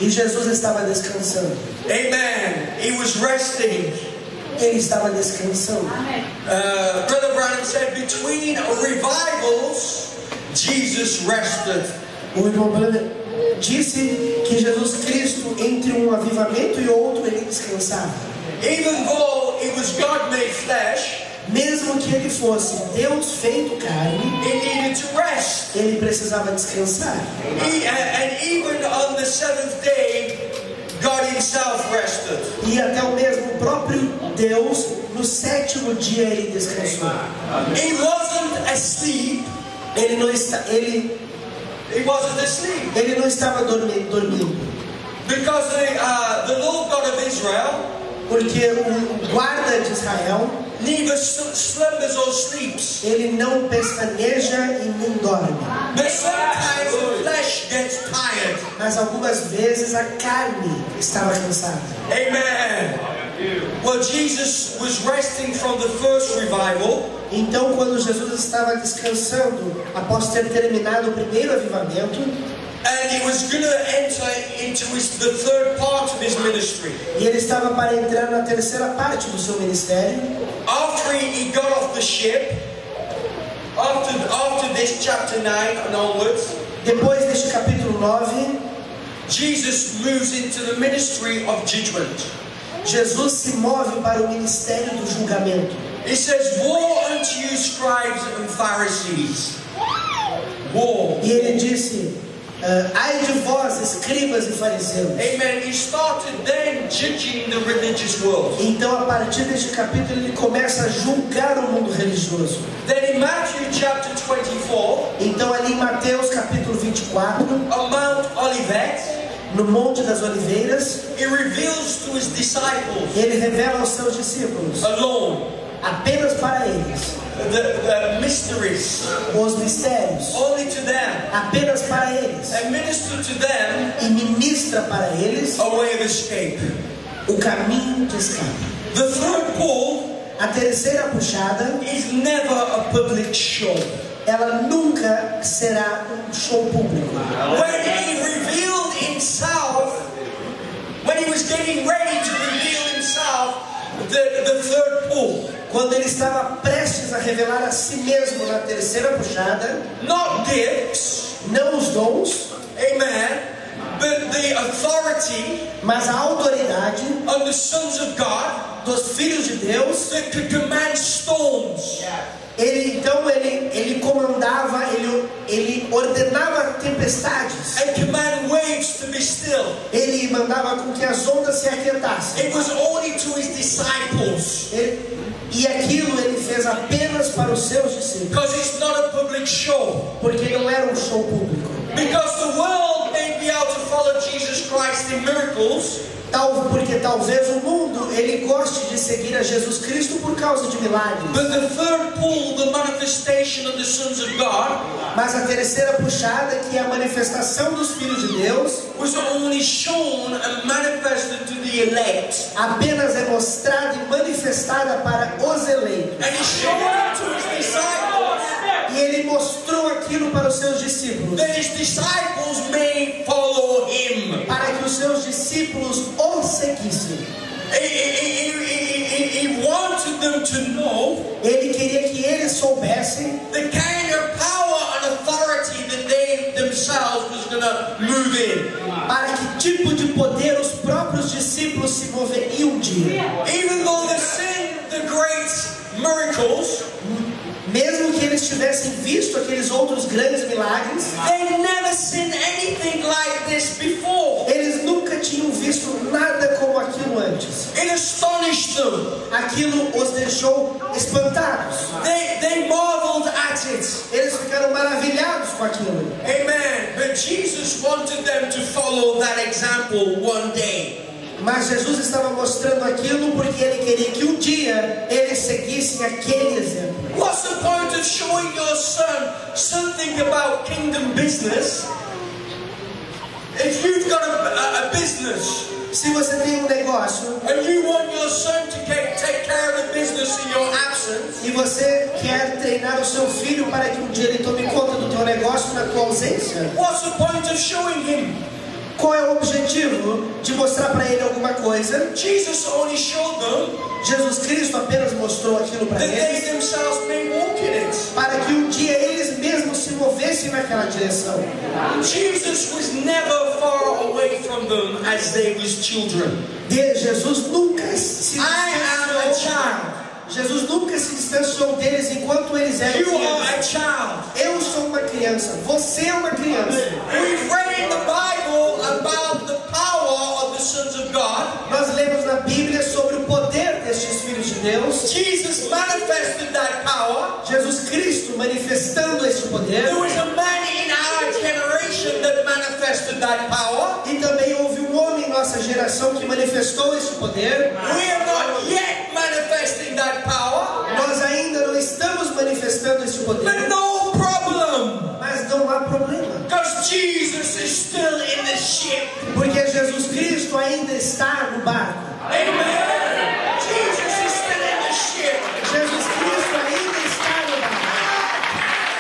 E Jesus estava descansando. Amen. He was resting. Ele estava descansando. Brother Branham said, between revivals, Jesus rested. O irmão Branham disse que Jesus Cristo, entre um avivamento e outro, ele descansava. Even though it was God made flesh, mesmo que ele fosse Deus feito carne, he needed to rest. Ele precisava descansar. And even on the seventh day, God himself rested. E até o mesmo próprio Deus, no sétimo dia, ele descansou. He wasn't asleep. Ele não está, He wasn't asleep. Ele não estava dormindo. Because the Lord God of Israel, porque o guarda de Israel, neither slumbers or sleeps. Ele não pestaneja e nem dorme. But sometimes the flesh gets tired. Mas algumas vezes a carne estava cansada. Amen. Well, Jesus was resting from the first revival. Então, quando Jesus estava descansando após ter terminado o primeiro avivamento, and he was going to enter into the third part of his ministry. E ele estava para entrar na terceira parte do seu ministério. After he got off the ship, after this chapter 9 and onwards, depois deste capítulo 9, Jesus moves into the ministry of judgment. Jesus se move para o ministério do julgamento. He says, "Woe unto you, scribes and Pharisees." Woe. E ele disse: ai de vós, escribas e fariseus. Amen. He started then judging the religious world. Então, a partir deste capítulo, ele começa a julgar o mundo religioso. Then in Matthew chapter 24, então ali em Mateus capítulo 24, on Mount Olivet, no Monte das Oliveiras, he reveals to his disciples, ele revela aos seus discípulos, alone, apenas para eles, the mysteries, os mistérios, only to them, apenas para eles, and minister to them, e ministra para eles a way of escape, o caminho de escape. The third pull, a terceira puxada, is never a public show. Ela nunca será show público. When he revealed himself, when he was getting ready to reveal himself, the third pull. Quando ele estava prestes a revelar a si mesmo na terceira puxada, not gifts, não os dons, amen, but the authority, mas a autoridade of the sons of God, dos filhos de Deus, that could command storms. Ele comandava, ele ordenava tempestades. And command waves to be still. Ele mandava com que as ondas se aquietassem. It was only to his disciples. E aquilo ele fez apenas para os seus discípulos. Because it's not a public show. Porque não era um show público. Because the world may be able to follow Jesus Christ in miracles. Porque talvez o mundo ele goste de seguir a Jesus Cristo por causa de milagres. But the third pull, the manifestation of the sons of God, mas a terceira puxada, que é a manifestação dos filhos de Deus, was only shown and manifested to the elect. Apenas é mostrada e manifestada para os eleitos. And he showed it to his disciples. E ele mostrou aquilo para os seus discípulos. That his disciples may follow him. Para que os seus discípulos o seguissem. He wanted them to know. Ele queria que eles soubessem the kind of power and authority that they themselves was going to move in. Para que tipo de poder os próprios discípulos se moveriam um dia. Even though they seen the great miracles, mesmo que eles tivessem visto aqueles outros grandes milagres, they never seen anything like this before. Eles nunca tinham visto nada como aquilo antes. It astonished them. Aquilo os deixou espantados. They marveled at it. Eles ficaram maravilhados com aquilo. Amen. But Jesus wanted them to follow that example one day. Mas Jesus estava mostrando aquilo porque ele queria que um dia eles seguissem aquele exemplo. What's the point of showing your son something think about kingdom business, if you've got a business, se você tem um negócio and you want your son to take care of the business in your absence, e você quer treinar o seu filho para que um dia ele tome conta do teu negócio na tua ausência, what's the point of showing him? qual é o objetivo de mostrar para ele alguma coisa? Jesus only showed them Jesus Cristo apenas mostrou aquilo para that they eles themselves may walk in it. para que um dia eles mesmos se movessem naquela direção. Jesus was never far away from them as they was children. Jesus nunca se I am a distanciou. child. Jesus nunca se distanciou deles enquanto eles eram You are a crianças. child. Eu sou uma criança, você é uma criança. We've read in the Bible about the power of the sons of God. Nós lemos na Bíblia sobre o poder destes filhos de Deus. Jesus manifested that power. Jesus Cristo manifestando este poder. There was a man in our generation that manifested that power. E também houve um homem em nossa geração que manifestou este poder. We are not yet manifesting that power. Nós ainda não estamos manifestando este But poder. no problem. Mas não há problema. Because Jesus is still in the ship. Porque Jesus Cristo ainda está no barco. Amen. Jesus is still in the ship. Jesus Cristo ainda está no barco.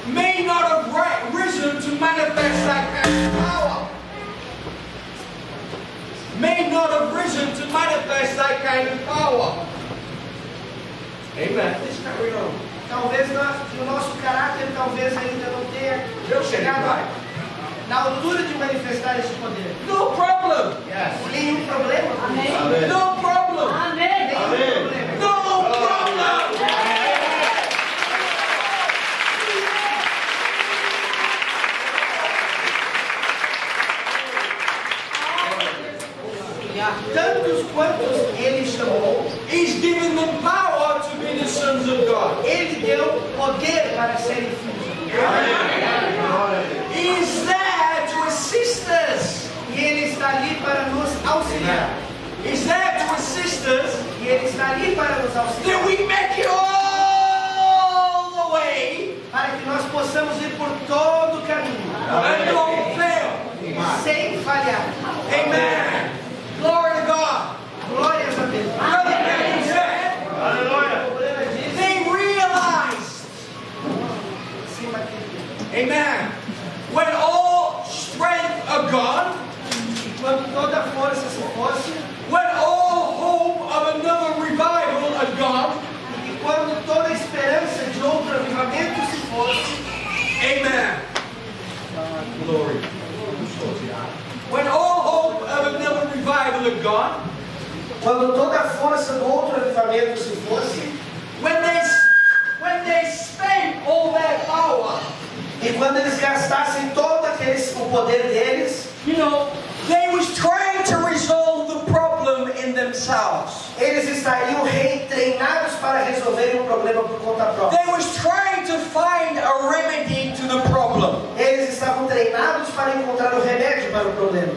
May not have risen to manifest that kind of power. May not have risen to manifest that kind of power. Amen. Let's carry on. Talvez o nosso caráter talvez ainda não tenha chegado na altura de manifestar este poder. No problem. Nenhum problema. Amém. No problem. Amém. Nenhum problema. No problem. Tantos quantos Ele chamou, He's given them power to be the sons of God. Ele deu poder para serem filhos de Deus. He's there to assist us. E Ele está ali para nos auxiliar. He's there to assist us E Ele está ali para nos auxiliar. that we make it all the way Para que nós possamos ir por todo o caminho. and don't fail. Sem falhar. Amen. Glory to God. Glórias a Deus. Brother Nathan said, O problema disso, they realized, cima aqui, amen, when all strength of God, quando toda força se fosse, when all hope of another revival of God, e quando toda esperança de outro avivamento se fosse, amen. Glory. When all hope of another revival of God, quando toda a força do outro avivamento se fosse, when they spent all their power, e quando eles gastassem todo o poder deles, you know, they was trying to resolve the problem in themselves. eles estariam treinados para resolverem um problema por conta própria. They was trying to find a remedy to the problem. Eles estavam treinados para encontrar o remédio para o problema.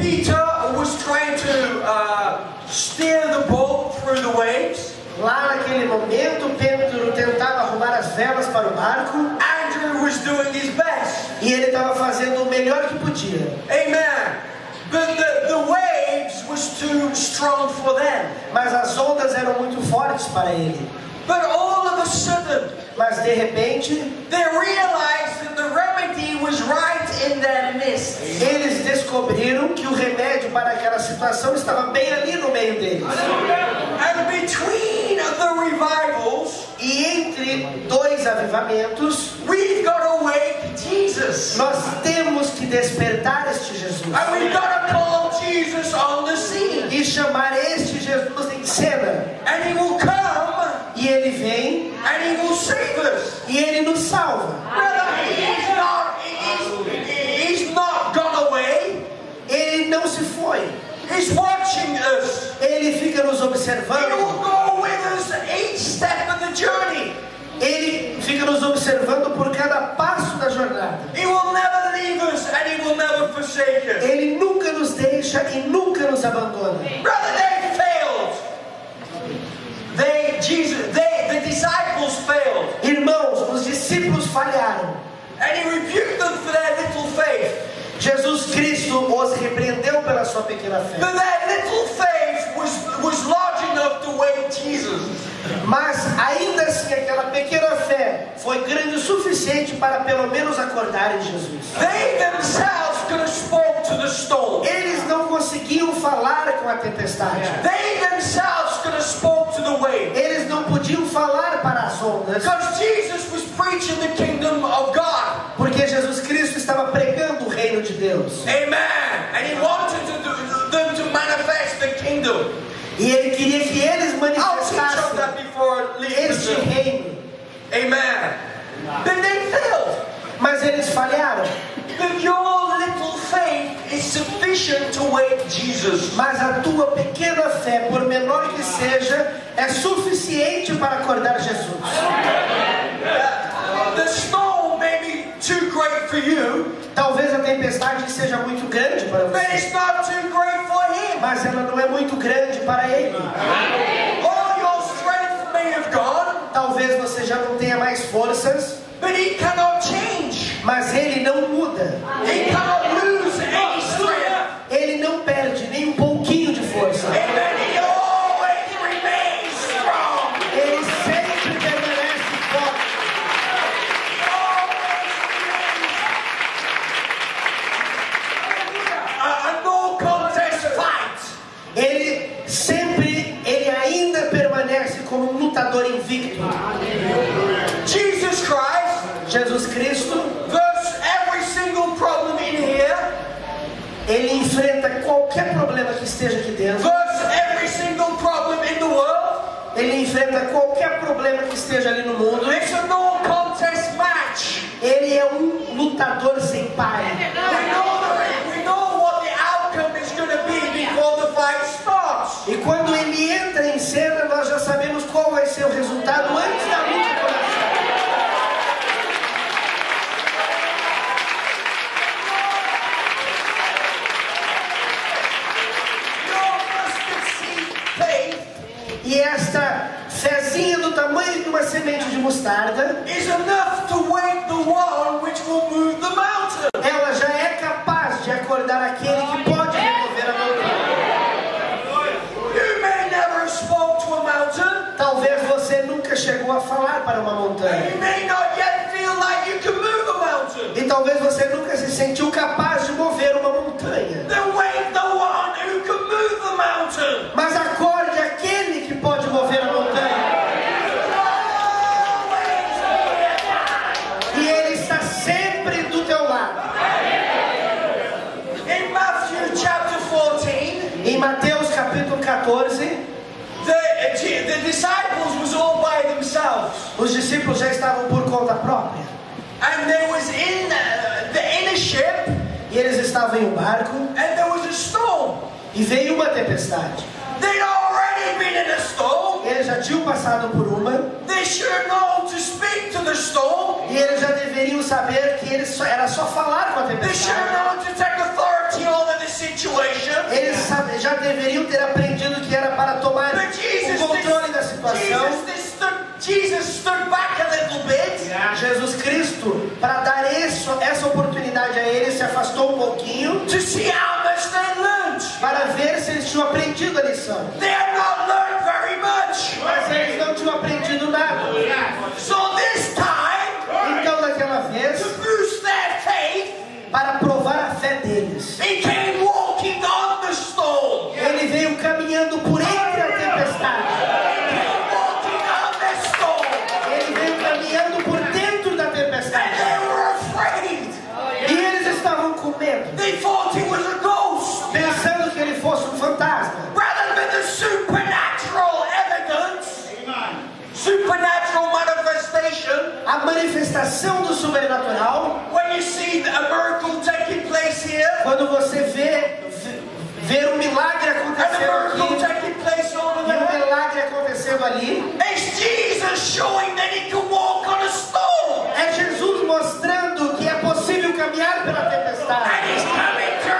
Peter was trying to steer the boat through the waves. Lá naquele momento, Pedro tentava arrumar as velas para o barco Andrew was doing his best. e ele estava fazendo o melhor que podia. Amen. But the waves was too strong for them. Mas as ondas eram muito fortes para ele. But all of a sudden, Mas de repente, they realized that the remedy was right in their midst. eles descobriram que o remédio para aquela situação estava bem ali no meio deles. And between the revivals, E entre dois avivamentos, we've got to wake Jesus. nós temos que despertar este Jesus. And we've got to call Jesus on the scene. E chamar este Jesus em cena. And he will come E ele vem and he will save us. e ele nos salva. Brother, he's not gone away. Ele não se foi. He's watching us. Ele fica nos He will observando. go with us each step of the journey. Ele fica nos observando por cada passo da jornada. He will never leave us and he will never forsake forsaken. Ele nunca nos deixa e nunca nos abandona. Brother, they failed. The disciples failed. Irmãos, os discípulos falharam. And he rebuked them for their little faith. Jesus Cristo os repreendeu pela sua pequena fé. But their little faith was large enough to wait Jesus. Mas ainda assim aquela pequena fé foi grande o suficiente para pelo menos acordarem Jesus. They themselves could have spoke to the storm. Eles não conseguiam falar com a tempestade. They themselves could have spoke to the wave. Eles não podiam falar para as ondas. Because Jesus was preaching the kingdom of God. Porque Jesus Cristo estava pregando o reino de Deus. Amen. And he wanted them to manifest the kingdom. E ele queria que eles I'll teach on manifestassem that before leaving. este reino. Amen. But they failed. Mas eles falharam. But your little faith is sufficient to wait Jesus. Mas a tua pequena fé, por menor que seja, é suficiente para acordar Jesus. The storm may be too great for you, Talvez a tempestade seja muito grande para but você, it's not too great for him. mas ela não é muito grande para ele. All your strength may have gone, Talvez você já não tenha mais forças, but he cannot change. mas ele não muda. He cannot lose any strength. Ele não perde nem um pouquinho de força. Amen. He always remains strong. Ele sempre permanece forte. A no contest fight. Ele ainda permanece como um lutador invicto. Jesus Christ, Jesus Cristo, versus every single problem in here, ele enfrenta qualquer problema que esteja aqui dentro. versus every single problem in the world. Ele enfrenta qualquer problema que esteja ali no mundo. It's a no contest match. Ele é um lutador sem par. We know what the outcome is going to be before the fight starts. E quando ele entra em cena, nós já sabemos qual vai ser o resultado antes da luta começar. Your mustard seed faith E esta fezinha do tamanho de uma semente de mostarda, is enough to wake the one which will move the mountain. ela já é capaz de acordar aquele que pode remover a montanha. You may never have spoke to a mountain. Talvez você nunca chegou a falar para uma montanha. You may not yet feel like you can move a mountain. E talvez você nunca se sentiu capaz de mover uma montanha. Then wake the one who can move the mountain. Mas acorde aquele que pode mover a montanha. E ele está sempre do teu lado. In Matthew chapter 14, Em Mateus capítulo 14, the disciples was all by themselves. os discípulos já estavam por conta própria. And they was in a ship, E eles estavam em um barco and there was a storm. e veio uma tempestade. They'd already been in a storm. Eles já tinham passado por uma They should know to speak to the storm. e eles já deveriam saber que era só falar com a They should tempestade. know to take authority over the situation. Eles já deveriam ter aprendido que era para tomar But Jesus, o controle da situação. Jesus stood back a little bit. Jesus Cristo, para dar essa oportunidade a eles, se afastou um pouquinho To see how much they learned. para ver se eles tinham aprendido a lição. They had not learned very much. Mas eles não tinham aprendido nada. So this time, Então, daquela vez, to boost their faith, para provar a fé deles, he came walking on the storm. ele veio caminhando por entre a tempestade. Walking on the storm. Ele veio caminhando por dentro da And tempestade. they were afraid. E eles estavam com medo, They thought he was a ghost. pensando que ele fosse um fantasma. Rather than the supernatural evidence, supernatural manifestation, A manifestação do sobrenatural, when you see a miracle taking place here, quando você vê um milagre and a acontecendo miracle aqui taking place over e um there, milagre acontecendo ali, it's Jesus showing that he can walk on a storm. é Jesus mostrando que é possível caminhar pela And tempestade. he's coming to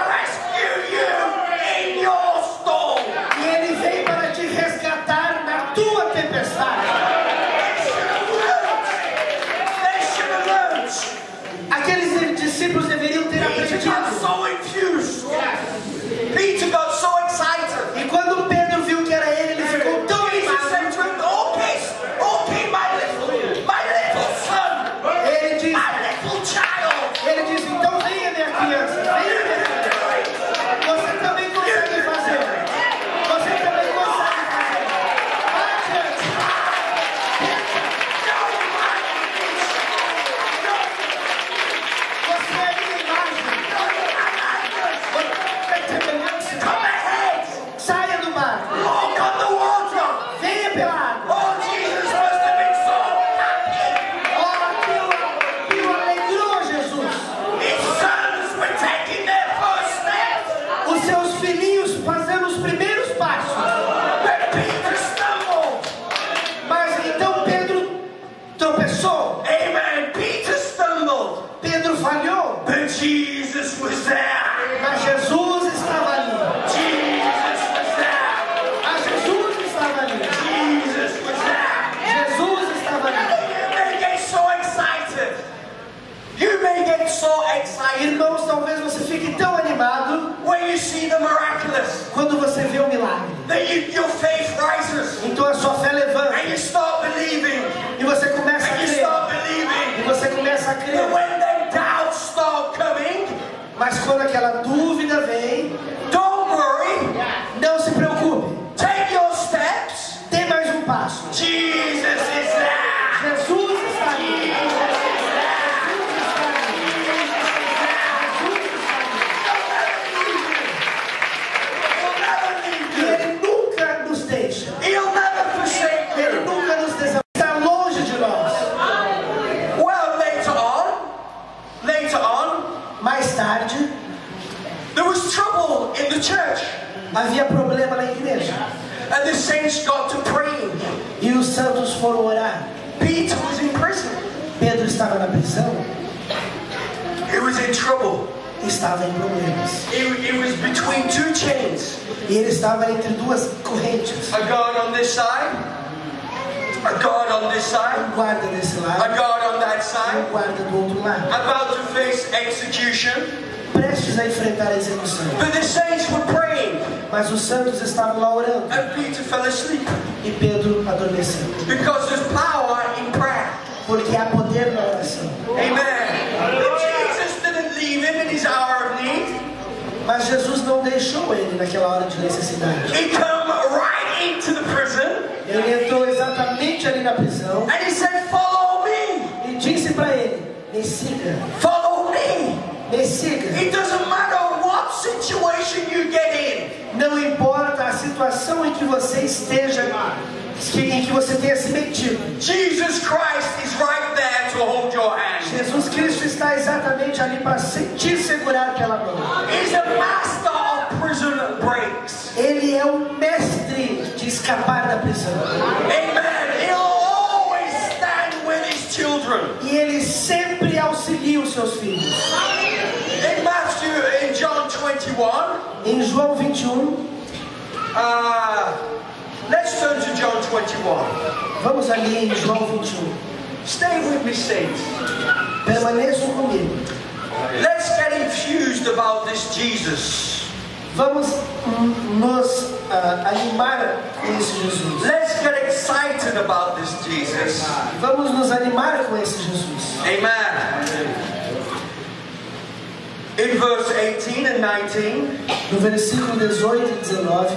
Quando você vê o milagre, then your faith rises. então a sua fé levanta. And you start believing. E você começa a And you crer. start believing. E você começa a But crer. when them doubts start coming, Mas quando aquela dúvida vem, don't worry. não se preocupe. Take your steps. Dê mais um passo. Jesus is there. Jesus está ali. E Ele nunca nos deixa. He'll never forsake Ele you. nunca nos deixa. Está longe de nós. Well, later on, Mais tarde, there was trouble in the church. havia problema na igreja. And the saints got to praying. E os santos foram orar. Peter was in prison. Pedro estava na prisão. He was in trouble. Estava em problemas. He was between two chains. E ele estava entre duas correntes. A guard on this side. A guard on this side. Um guarda desse A lado guard on that e side. um guarda do outro lado. About to face execution. Prestes a enfrentar a execução. But the saints were praying. Mas os santos estavam lá orando. And Peter fell asleep. E Pedro adormeceu. Because there's power in prayer. Porque há poder na oração. Amen. But Jesus didn't leave him in his hour of need. Mas Jesus não deixou ele naquela hora de necessidade. He came right into the prison. Ele entrou exatamente ali na prisão And he said, follow me. e disse para ele: me siga, Follow me. me siga. It doesn't matter what situation you get in. Não importa a situação em que você esteja, em que você tenha se metido. Jesus Christ is right there to hold your hand. Jesus Cristo está exatamente ali para te segurar pela mão. He's a master of prison breaks. Ele é o mestre de escapar da prisão. Amen. He'll always stand with his children. E ele sempre auxilia os seus filhos. In Matthew, in John 21, Em João 21, let's turn to John 21. vamos ali em João 21. Stay with me, saints. Permaneçam comigo. Let's get infused about this Jesus. Vamos nos animar com esse Jesus. Let's get excited about this Jesus. Vamos nos animar com esse Jesus. Amen. In verse 18 and 19, No versículo 18 e 19,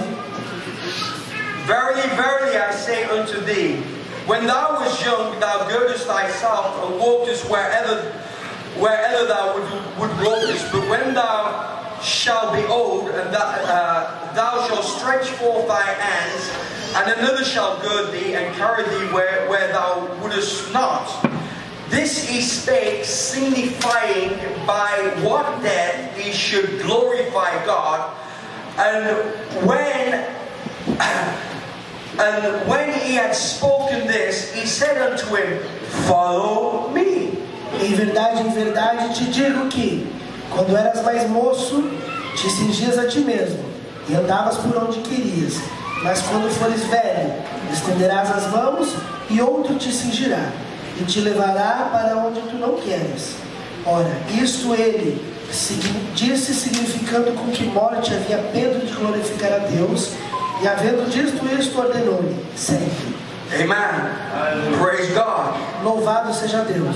verily, verily, I say unto thee, when thou wast young, thou girdest thyself and walkest wherever thou would walkest. But when thou shalt be old, and thou shalt stretch forth thy hands, and another shall gird thee and carry thee where thou wouldest not. This he spake, signifying by what death he should glorify God. And when he had spoken this, he said unto him, follow me. em verdade te digo que, quando eras mais moço, te cingias a ti mesmo, e andavas por onde querias. Mas quando fores velho, estenderás as mãos, e outro te cingirá, e te levará para onde tu não queres. Ora, isto ele disse, significando com que morte havia Pedro de glorificar a Deus, e havendo dito isto, ordenou-lhe: segue. Amen. Praise God. Louvado seja Deus.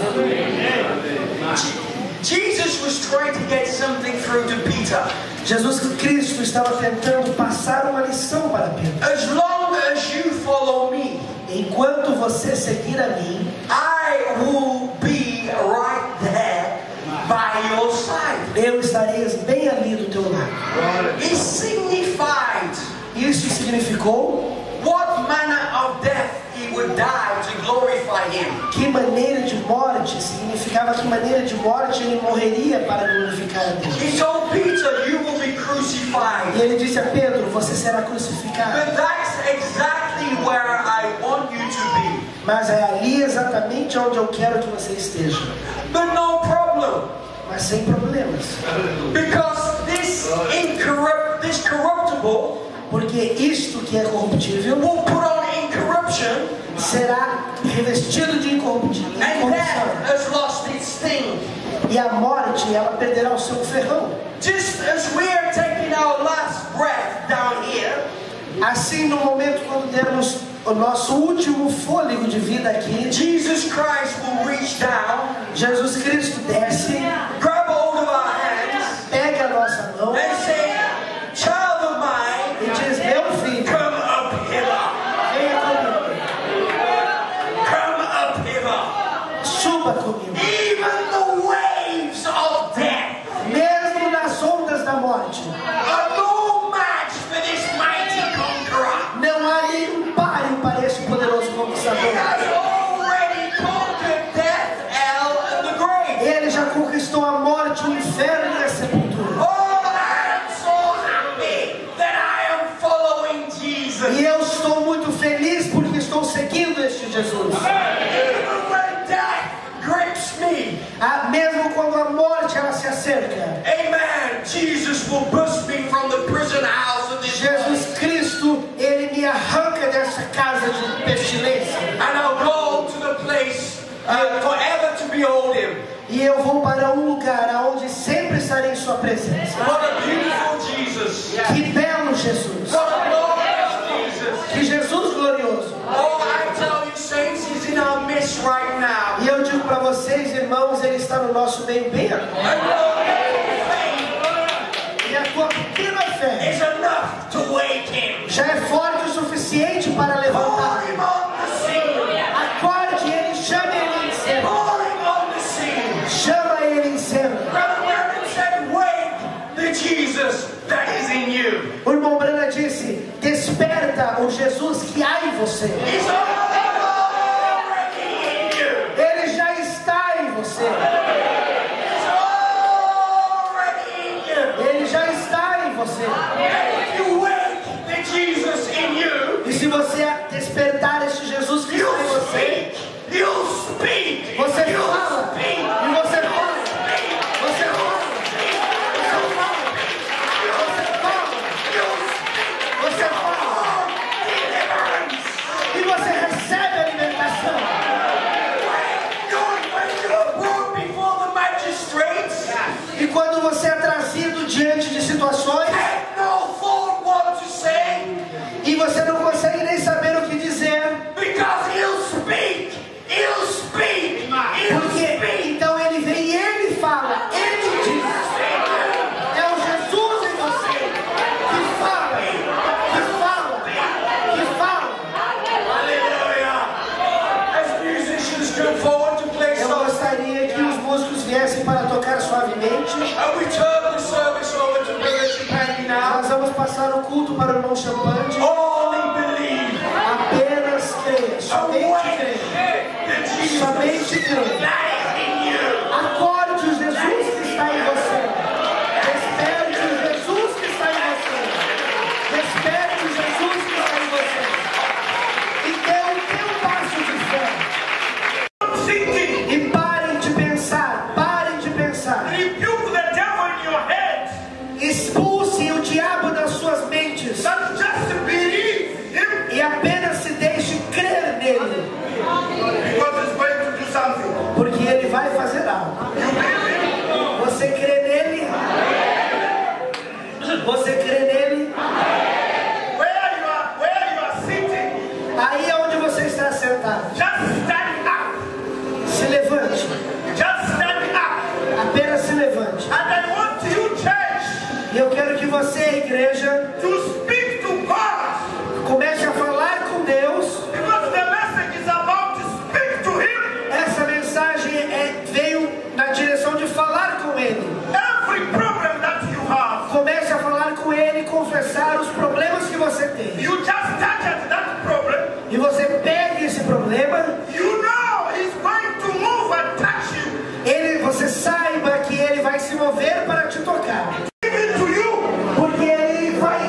Jesus was trying to get something through to Peter. Jesus Cristo estava tentando passar uma lição para Pedro. As long as you follow me, Enquanto você seguir a mim, I will be right there by your side. eu estarei bem ali do teu lado. It signified Isso significou what manner of death he would die to glorify him. que maneira de morte, significava que maneira de morte ele morreria para glorificar a Deus. He told Peter, you will be E crucified. ele disse a Pedro: você será crucificado. But that's exactly where I want you to be. Mas é ali exatamente onde eu quero que você esteja. But no problem. Mas sem problemas. Because this corruptible Porque isto que é corruptível will put on incorruption, será revestido de and incorrupção. death has lost its sting. E a morte, ela perderá o seu ferrão. Just as we are taking our last breath down assim, no momento quando temos o nosso último fôlego de vida aqui, Jesus Christ will reach down, Jesus Cristo desce, grab hold of our hands, pega a nossa mão and say, child of mine, e diz: meu filho, come up hither. venha comigo, Come up hither. suba comigo. Even the waves of death Mesmo nas ondas da morte, are no match for this mighty conqueror. não há nenhum páreo para esse poderoso He conquistador. has already conquered death, hell, and the grave. Ele já conquistou a morte, o inferno e a sepultura. Oh, I am so happy that I am following Jesus. E eu estou muito feliz porque estou seguindo este Jesus. Even when death grips me, Mesmo quando a morte ela se acerca, amen, Jesus will burst me from the prison house of this world. Jesus Cristo, Ele me arranca dessa casa de pestilência. And I'll go to the place forever to behold Him. E eu vou para um lugar onde sempre estarei em sua presença. What a beautiful Jesus. Que belo Jesus. What a glorious Jesus. Que Jesus glorioso. Oh, I tell you, saints, He's in our midst right now. E eu digo para vocês, irmãos, Ele está no nosso meio bem agora. And your faith E a tua pequena fé is enough to wake Him. já é forte o suficiente para Pour levantar. Him on the scene. Acorde Ele, chame Ele em cena. Pour Him on the scene. Chama Ele em cena. Brother Branham said, wake the Jesus that is in you. O irmão Branham disse: desperta o Jesus que há em você. He's already in you. Ele já está em você. He's already in you. Ele já está em você. And if you wake the Jesus in you, E se você despertar este Jesus que está em you'll você, speak. You'll speak. você You'll fala. speak. E você fala. Você fala. Você fala. E você recebe a alimentação. E quando você é trazido diante de situações e você não consegue nem saber o que dizer, porque então ele vem e ele fala, ele diz. É o Jesus em você que fala, que fala, que fala. Eu gostaria que os músicos viessem para tocar suavemente. Nós vamos passar o culto para o irmão Champante. Apenas creia, somente creia, somente creia. Acorde o Jesus que está em você. Desperte o Jesus que está em você. Desperte o Jesus que está em você. E dê o teu passo de fé. E parem de pensar, parem de pensar. Rebuke the devil in your head. Expulse o diabo das suas mentes. Not just believe him, E apenas se deixe crer nele. because he's going to do something. Porque ele vai fazer algo. Você crê nele? Você crê nele? Where you are sitting, Aí é onde você está sentado. just stand up. Se levante. Just stand up. Apenas se levante. And I want you, church, E eu quero que você, igreja, to speak to God. comece a falar com Deus. Because the message is about to speak to Him. Essa mensagem veio na direção de falar com Ele. Every problem that you have, Comece a falar com Ele e confessar os problemas que você tem. you just touch that problem. E você pegue esse problema, You know He's going to move and touch you. você saiba que Ele vai se mover para te tocar. Give it to you. Porque Ele vai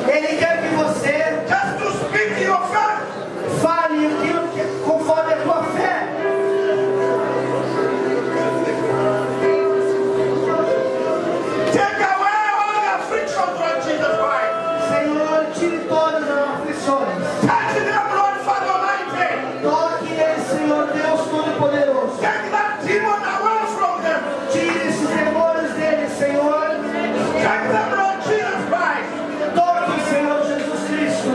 Ele quer que você fale aquilo que conforme a tua fé. Senhor, tire todas as aflições. Toque neles, Senhor Deus Todo-Poderoso. Tire esses demônios deles, Senhor. Toque, Senhor Jesus Cristo.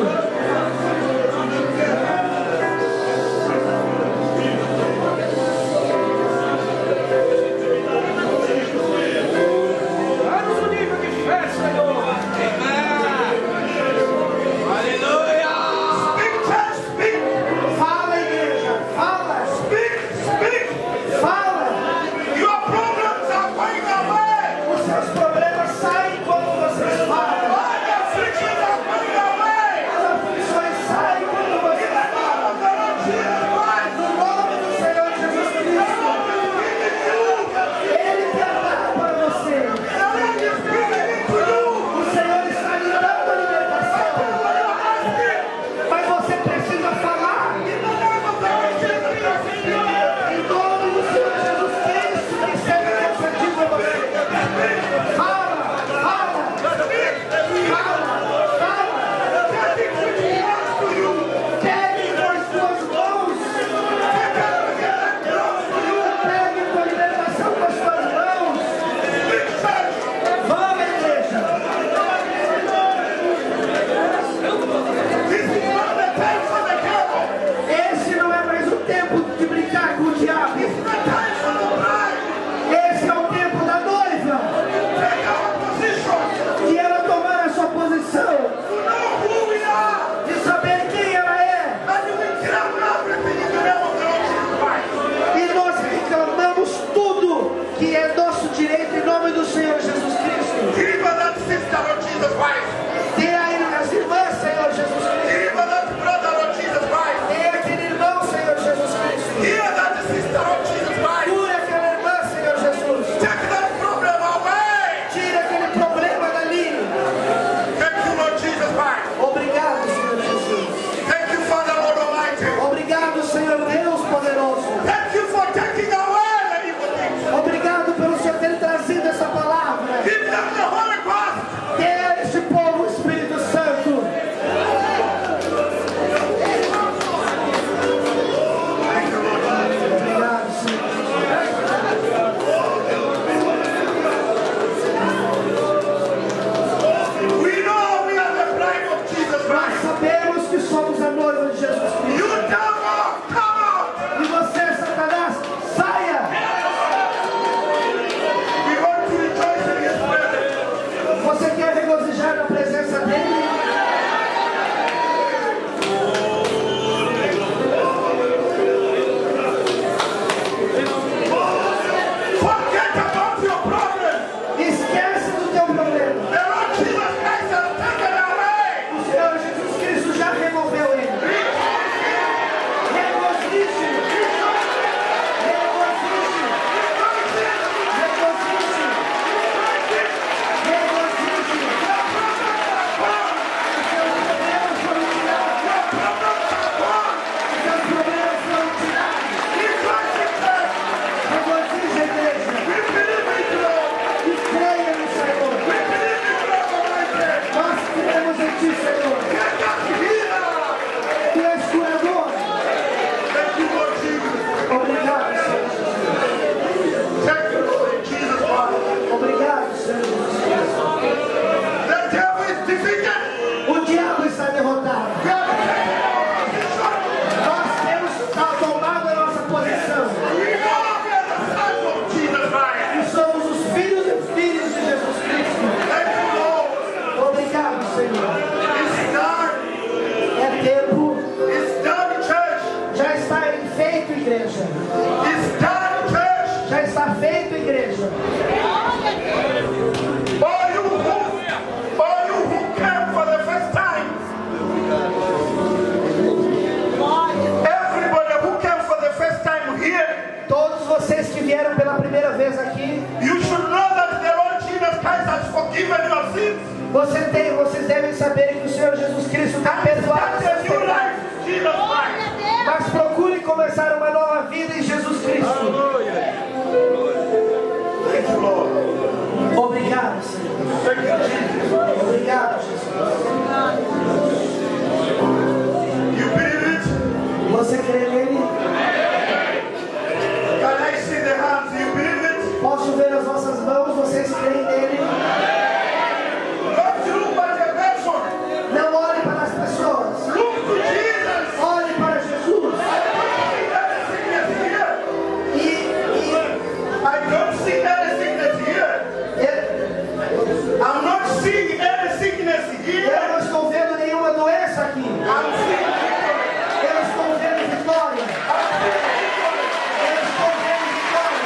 You should know that the Lord Jesus Christ has forgiven your sins. Vocês devem saber que o Senhor Jesus Cristo está perdoado seus pecados. Mas procure começar uma nova vida em Jesus Cristo. Obrigado, Senhor. Obrigado, Jesus. Você crê nele? Posso ver as vossas mãos? Vocês creem nele? Não olhe para as pessoas. Olhe para Jesus. Eu não estou vendo nenhuma doença aqui. Eu estou vendo vitória. Eu estou vendo vitória.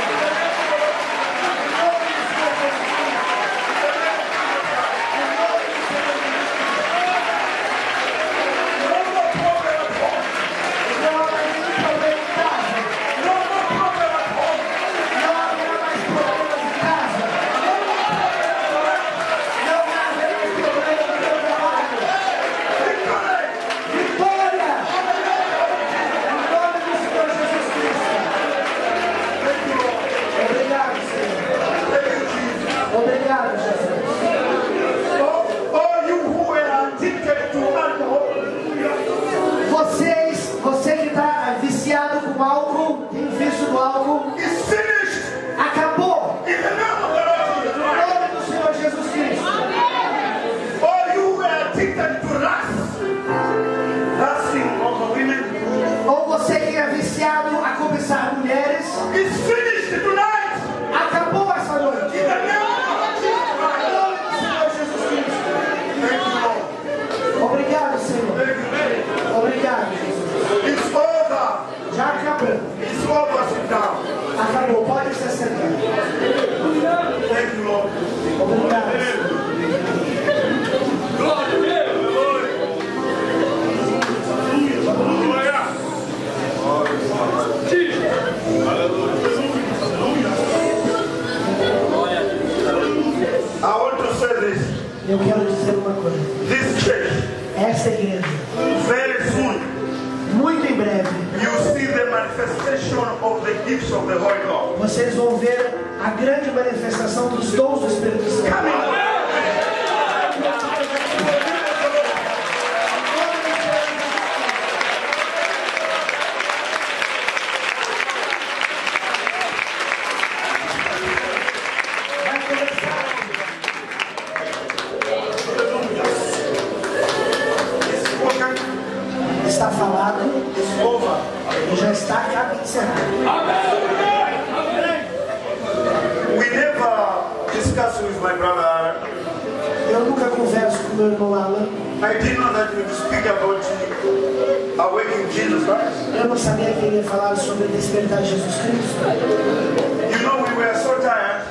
Não há mais nenhum problema em casa. Não haverá mais problemas em casa. Não haverá mais problemas no teu trabalho. Vitória! Em nome do Senhor Jesus Cristo. Obrigado, Senhor. Obrigado, Jesus. Você que está viciado com álcool, tem vício do álcool, acabou. Em nome do Senhor Jesus Cristo. Ou você que é viciado a cobiçar mulheres, acabou essa noite. Em nome do Senhor Jesus Cristo. Obrigado, Senhor. Obrigado, Jesus. Já acabou. Acabou. Pode se sentar. Obrigado, Senhor. Eu quero dizer uma coisa. Esta igreja, Very soon, muito em breve, you see the manifestation of the gifts of the Holy Ghost. vocês vão ver a grande manifestação dos dons do Espírito Santo. Vai começar. Está falado e já está acaba de encerrar. We never discuss with my brother. Eu nunca converso com meu irmão Alan. I didn't know that we would speak about awakening Jesus Christ. Eu não sabia que ele ia falar sobre despertar Jesus Cristo. You know, we were so tired.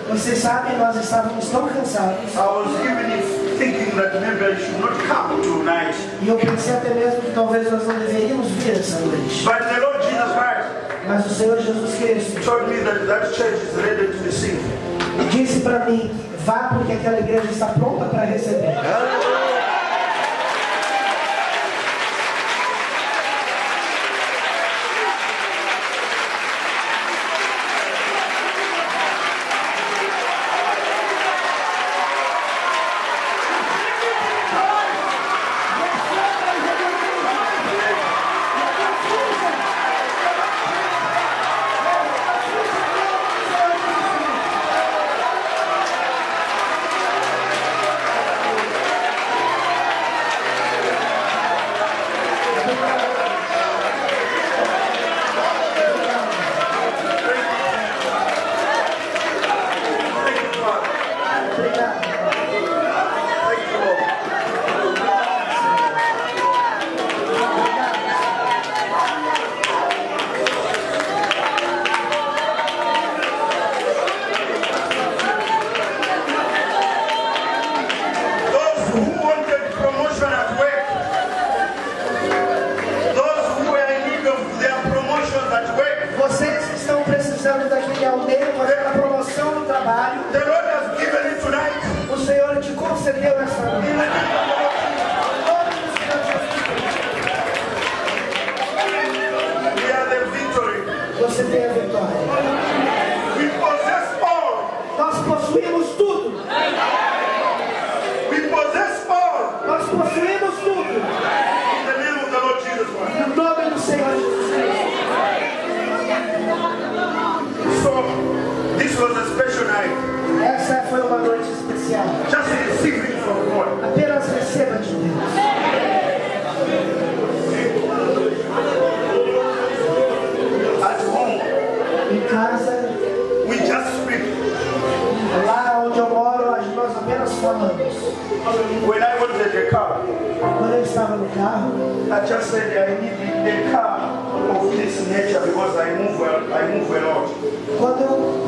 Vocês sabem, nós estávamos tão cansados. I was even thinking that maybe I should not come tonight. E eu pensei até mesmo que talvez nós não deveríamos vir essa noite. But the Lord Jesus Christ Mas o Senhor Jesus Cristo told me that that church is ready to receive. disse para mim, vá porque aquela igreja está pronta para receber. recebeu nessa noite. We have the victory. Você tem a vitória. We possess all. Nós possuímos tudo. We possess all. Nós possuímos tudo. In the name of the Lord Jesus Christ. No nome do Senhor Jesus Cristo. So, this was a special night. Essa foi uma noite especial. Just receive it from God. Apenas receba de Deus. At home, Em casa, we just speak. lá onde eu moro, nós apenas falamos. When I wanted a car, Quando eu estava no carro, I just said I need a car of this nature because I move a lot. quando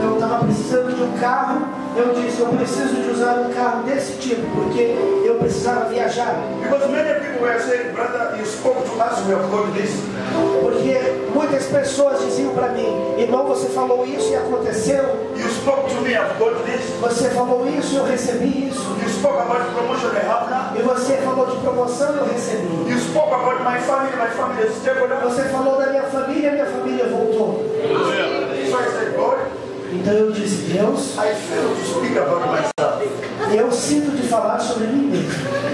eu estava precisando de um carro, eu disse, eu preciso de usar um carro desse tipo, porque eu precisava viajar. Because many people were saying, brother, you spoke to us, we have got this. Porque muitas pessoas diziam para mim, irmão, você falou isso e aconteceu. You spoke to me, I've got this. Você falou isso e eu recebi isso. You spoke about promotion I have now. E você falou de promoção e eu recebi. You spoke about my family is stable now. Você falou da minha família voltou. So I said, God, Então eu disse, Deus, I fail to speak about myself. eu sinto de falar sobre mim mesmo.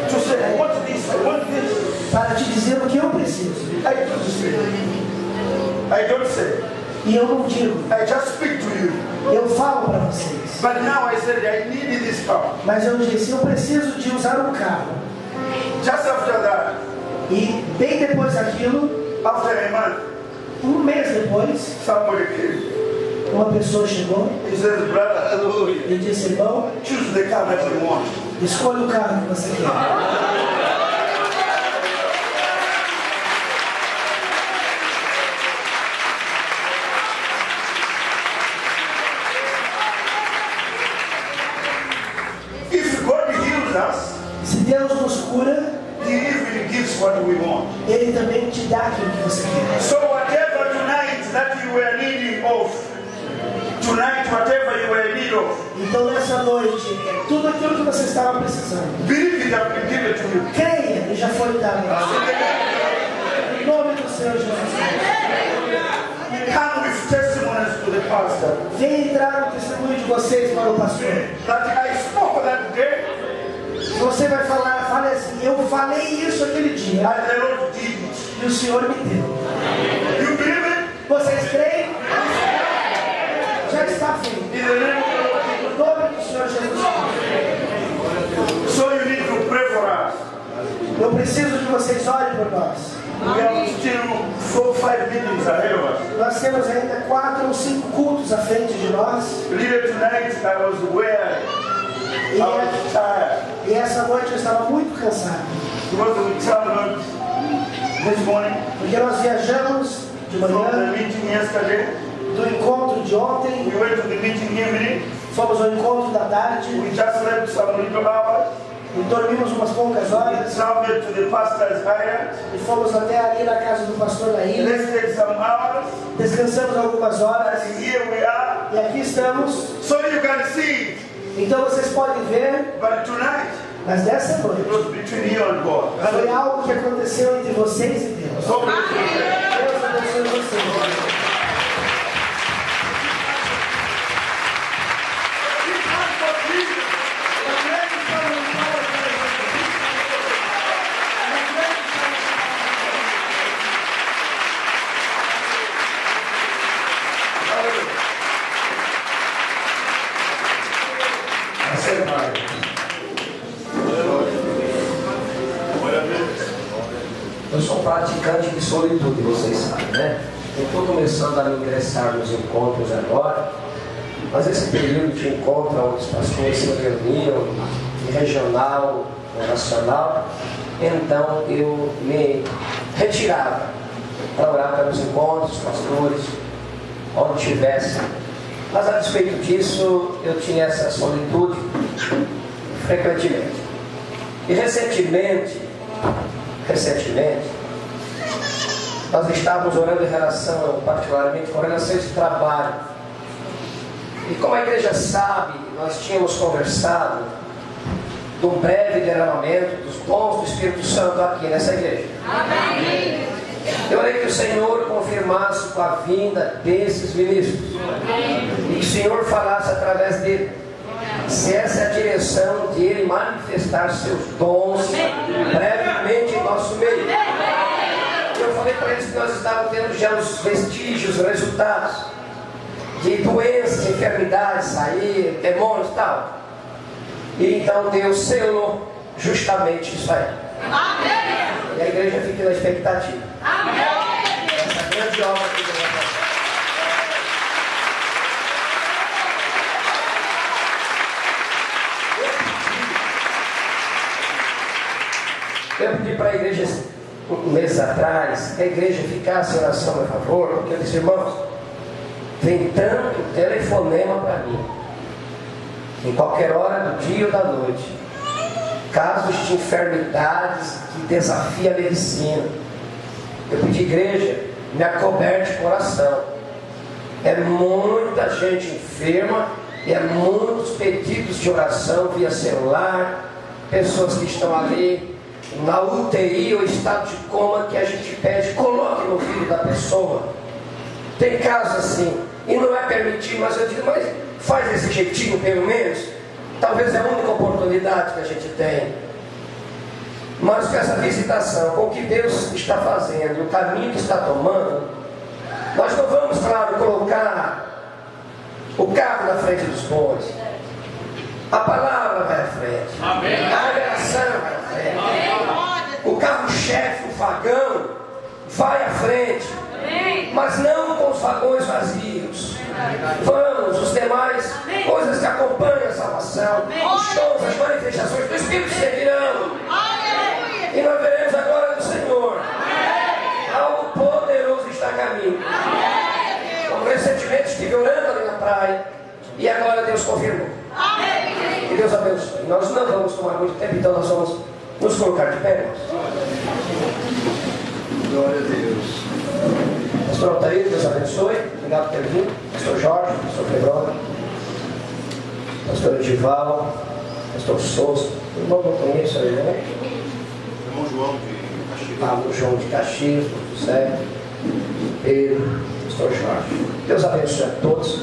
To say, I want this. Para te dizer o que eu preciso. I don't say. E eu não digo. I just speak to you. Eu falo para vocês. But now I said, I need this car. Mas eu disse, eu preciso de usar um carro. Just after that, E bem depois daquilo, after a month, um mês depois, somebody came. uma pessoa chegou He says, brother, hallelujah. e disse, irmão, Choose the car that you want. escolha o carro que você quer. If God heals us, Se Deus nos cura, He even gives what we want. Ele também te dá aquilo que você quer. So whatever tonight that you were needing of, tonight whatever you were in need of, Então nessa noite, tudo aquilo que você estava precisando, believe it has been given to you. creia e já foi dado. Em nome do Senhor Jesus Cristo. Come with testimonies to the pastor Venha entrar no testemunho de vocês para o pastor. that I spoke that day Você vai falar, fale assim, eu falei isso aquele dia and the Lord did it. e o Senhor me deu. You believe it? Vocês creem? Já está feito. In the name of the Lord. Em nome do Senhor Jesus Cristo. So you need to pray for us. Eu preciso que vocês orem por nós. We have still 4 or 5 meetings ahead of us. Nós temos ainda 4 ou 5 cultos à frente de nós. Later tonight I was weary. I was tired. E essa noite eu estava muito cansado. Because we traveled this morning Porque nós viajamos de from the manhã, meeting yesterday. do encontro de ontem, We went to the meeting evening. fomos ao encontro da tarde We just slept some little hours. e dormimos umas poucas We horas traveled to the pastor's island. e fomos até ali na casa do pastor da ilha. Rested some hours. Descansamos algumas horas And here we are. e aqui estamos. So you can see. Então vocês podem ver, But tonight, mas dessa it noite was between you and God. foi algo que aconteceu entre vocês e Deus. So bless you. Deus abençoe vocês. Eu sou praticante de solitude, vocês sabem, né? Eu estou começando a me ingressar nos encontros agora, mas esse período de encontro onde os pastores se reuniam, em regional ou nacional, então eu me retirava para orar pelos encontros, pastores, onde tivesse. Mas a despeito disso, eu tinha essa solitude frequentemente. E recentemente, nós estávamos orando em relação, particularmente, com relação a esse trabalho. E como a igreja sabe, nós tínhamos conversado do breve derramamento dos dons do Espírito Santo aqui nessa igreja. Amém. Eu orei que o Senhor confirmasse com a vinda desses ministros. E que o Senhor falasse através dele. Se essa é a direção de ele manifestar seus dons brevemente em nosso meio. Eu falei para eles que nós estávamos tendo já os vestígios, os resultados de doenças, enfermidades, sair, demônios e tal. E então Deus selou justamente isso aí. E a igreja fica na expectativa. Essa grande obra que Deus vai fazer. Eu pedi para a igreja um mês atrás que a igreja ficasse em oração a favor, porque eu disse, irmãos, vem tanto telefonema para mim, em qualquer hora do dia ou da noite, casos de enfermidades que desafiam a medicina. Eu pedi, igreja, me acoberte com oração. É muita gente enferma e é muitos pedidos de oração via celular, pessoas que estão ali na UTI ou estado de coma, que a gente pede, coloque no filho da pessoa. Tem casos assim, e não é permitido, mas eu digo, mas faz esse jeitinho pelo menos. Talvez é a única oportunidade que a gente tem. Mas com essa visitação, com o que Deus está fazendo, o caminho que está tomando, nós não vamos, claro, colocar o carro na frente dos bois. A palavra vai à frente. Amém. A revelação vai à frente. Amém. O carro-chefe, o vagão, vai à frente. Amém. Mas não com os vagões vazios. Vamos, os demais, coisas que acompanham a salvação, os shows, as manifestações do Espírito seguirão. E nós veremos a glória do Senhor. Algo poderoso está a caminho. Como recentemente estive orando ali na praia e agora Deus confirmou. Que Deus abençoe. Nós não vamos tomar muito tempo, então nós vamos nos colocar de pé. Glória a Deus. Pastor Altair, Deus abençoe. Obrigado por ter vindo. Pastor Jorge, Pastor Pedro, Pastor Edival, Pastor Souza. O irmão não conheço aí, né? Irmão João de Caxias. O João de Caxias, José, Pedro, Pastor Jorge. Deus abençoe a todos.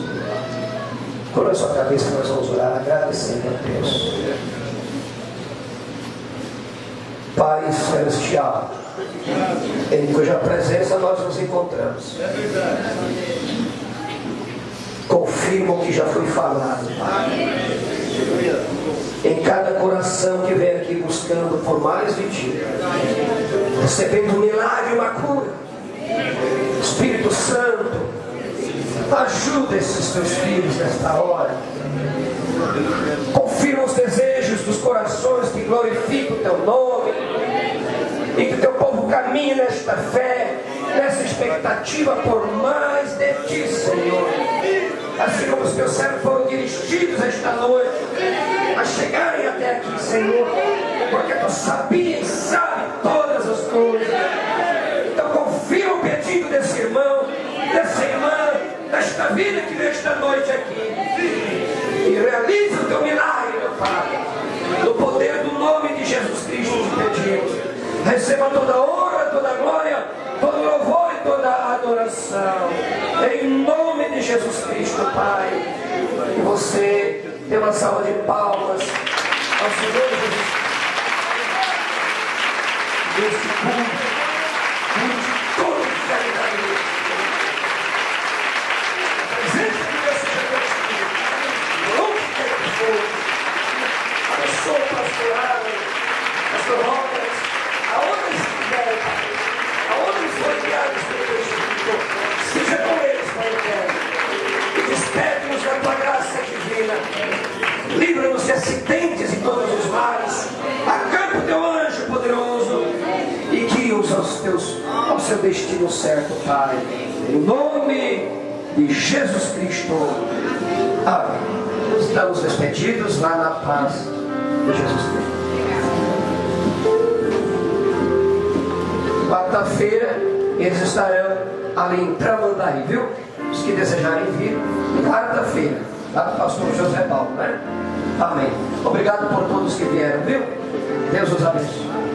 Coloque a sua cabeça que nós vamos orar, agradecendo a Deus. Pai Celestial, em cuja presença nós nos encontramos. Confirma o que já foi falado, Pai. Em cada coração que vem aqui buscando por mais de Ti, recebendo um milagre e uma cura. Espírito Santo, ajuda esses Teus filhos nesta hora. Confirma os desejos dos corações que glorificam o Teu nome. E que o Teu povo caminhe nesta fé, nessa expectativa por mais de Ti, Senhor. Assim como os Teus servos foram dirigidos esta noite a chegarem até aqui, Senhor, porque Tu sabia e sabe todas as coisas. Então confirma o pedido desse irmão, dessa irmã, desta vida que veio esta noite aqui, e realiza o Teu milagre, meu Pai. No poder do nome de Jesus Cristo te pedimos. Receba toda a honra, toda a glória, todo o louvor e toda a adoração. Em nome de Jesus Cristo, Pai. E você dê uma salva de palmas ao Senhor Jesus. Deus te cure toda enfermidade. A presença de Deus seja contigo. Onde quer que for. Abençoa o pastor Alan, pastor Robert, aonde estiver, aonde for guiado pelo Espírito, seja com eles, Pai eterno, e despede-nos da Tua graça divina, livra-nos de acidentes e todos os males, acampa o Teu anjo poderoso e guia-os ao seu destino certo, Pai, em nome de Jesus Cristo. Amém. Estamos despedidos lá na paz de Jesus Cristo. Quarta-feira eles estarão ali em Tramandaí, viu? Os que desejarem vir, quarta-feira, lá do pastor José Paulo, né? Amém. Obrigado por todos que vieram, viu? Deus os abençoe.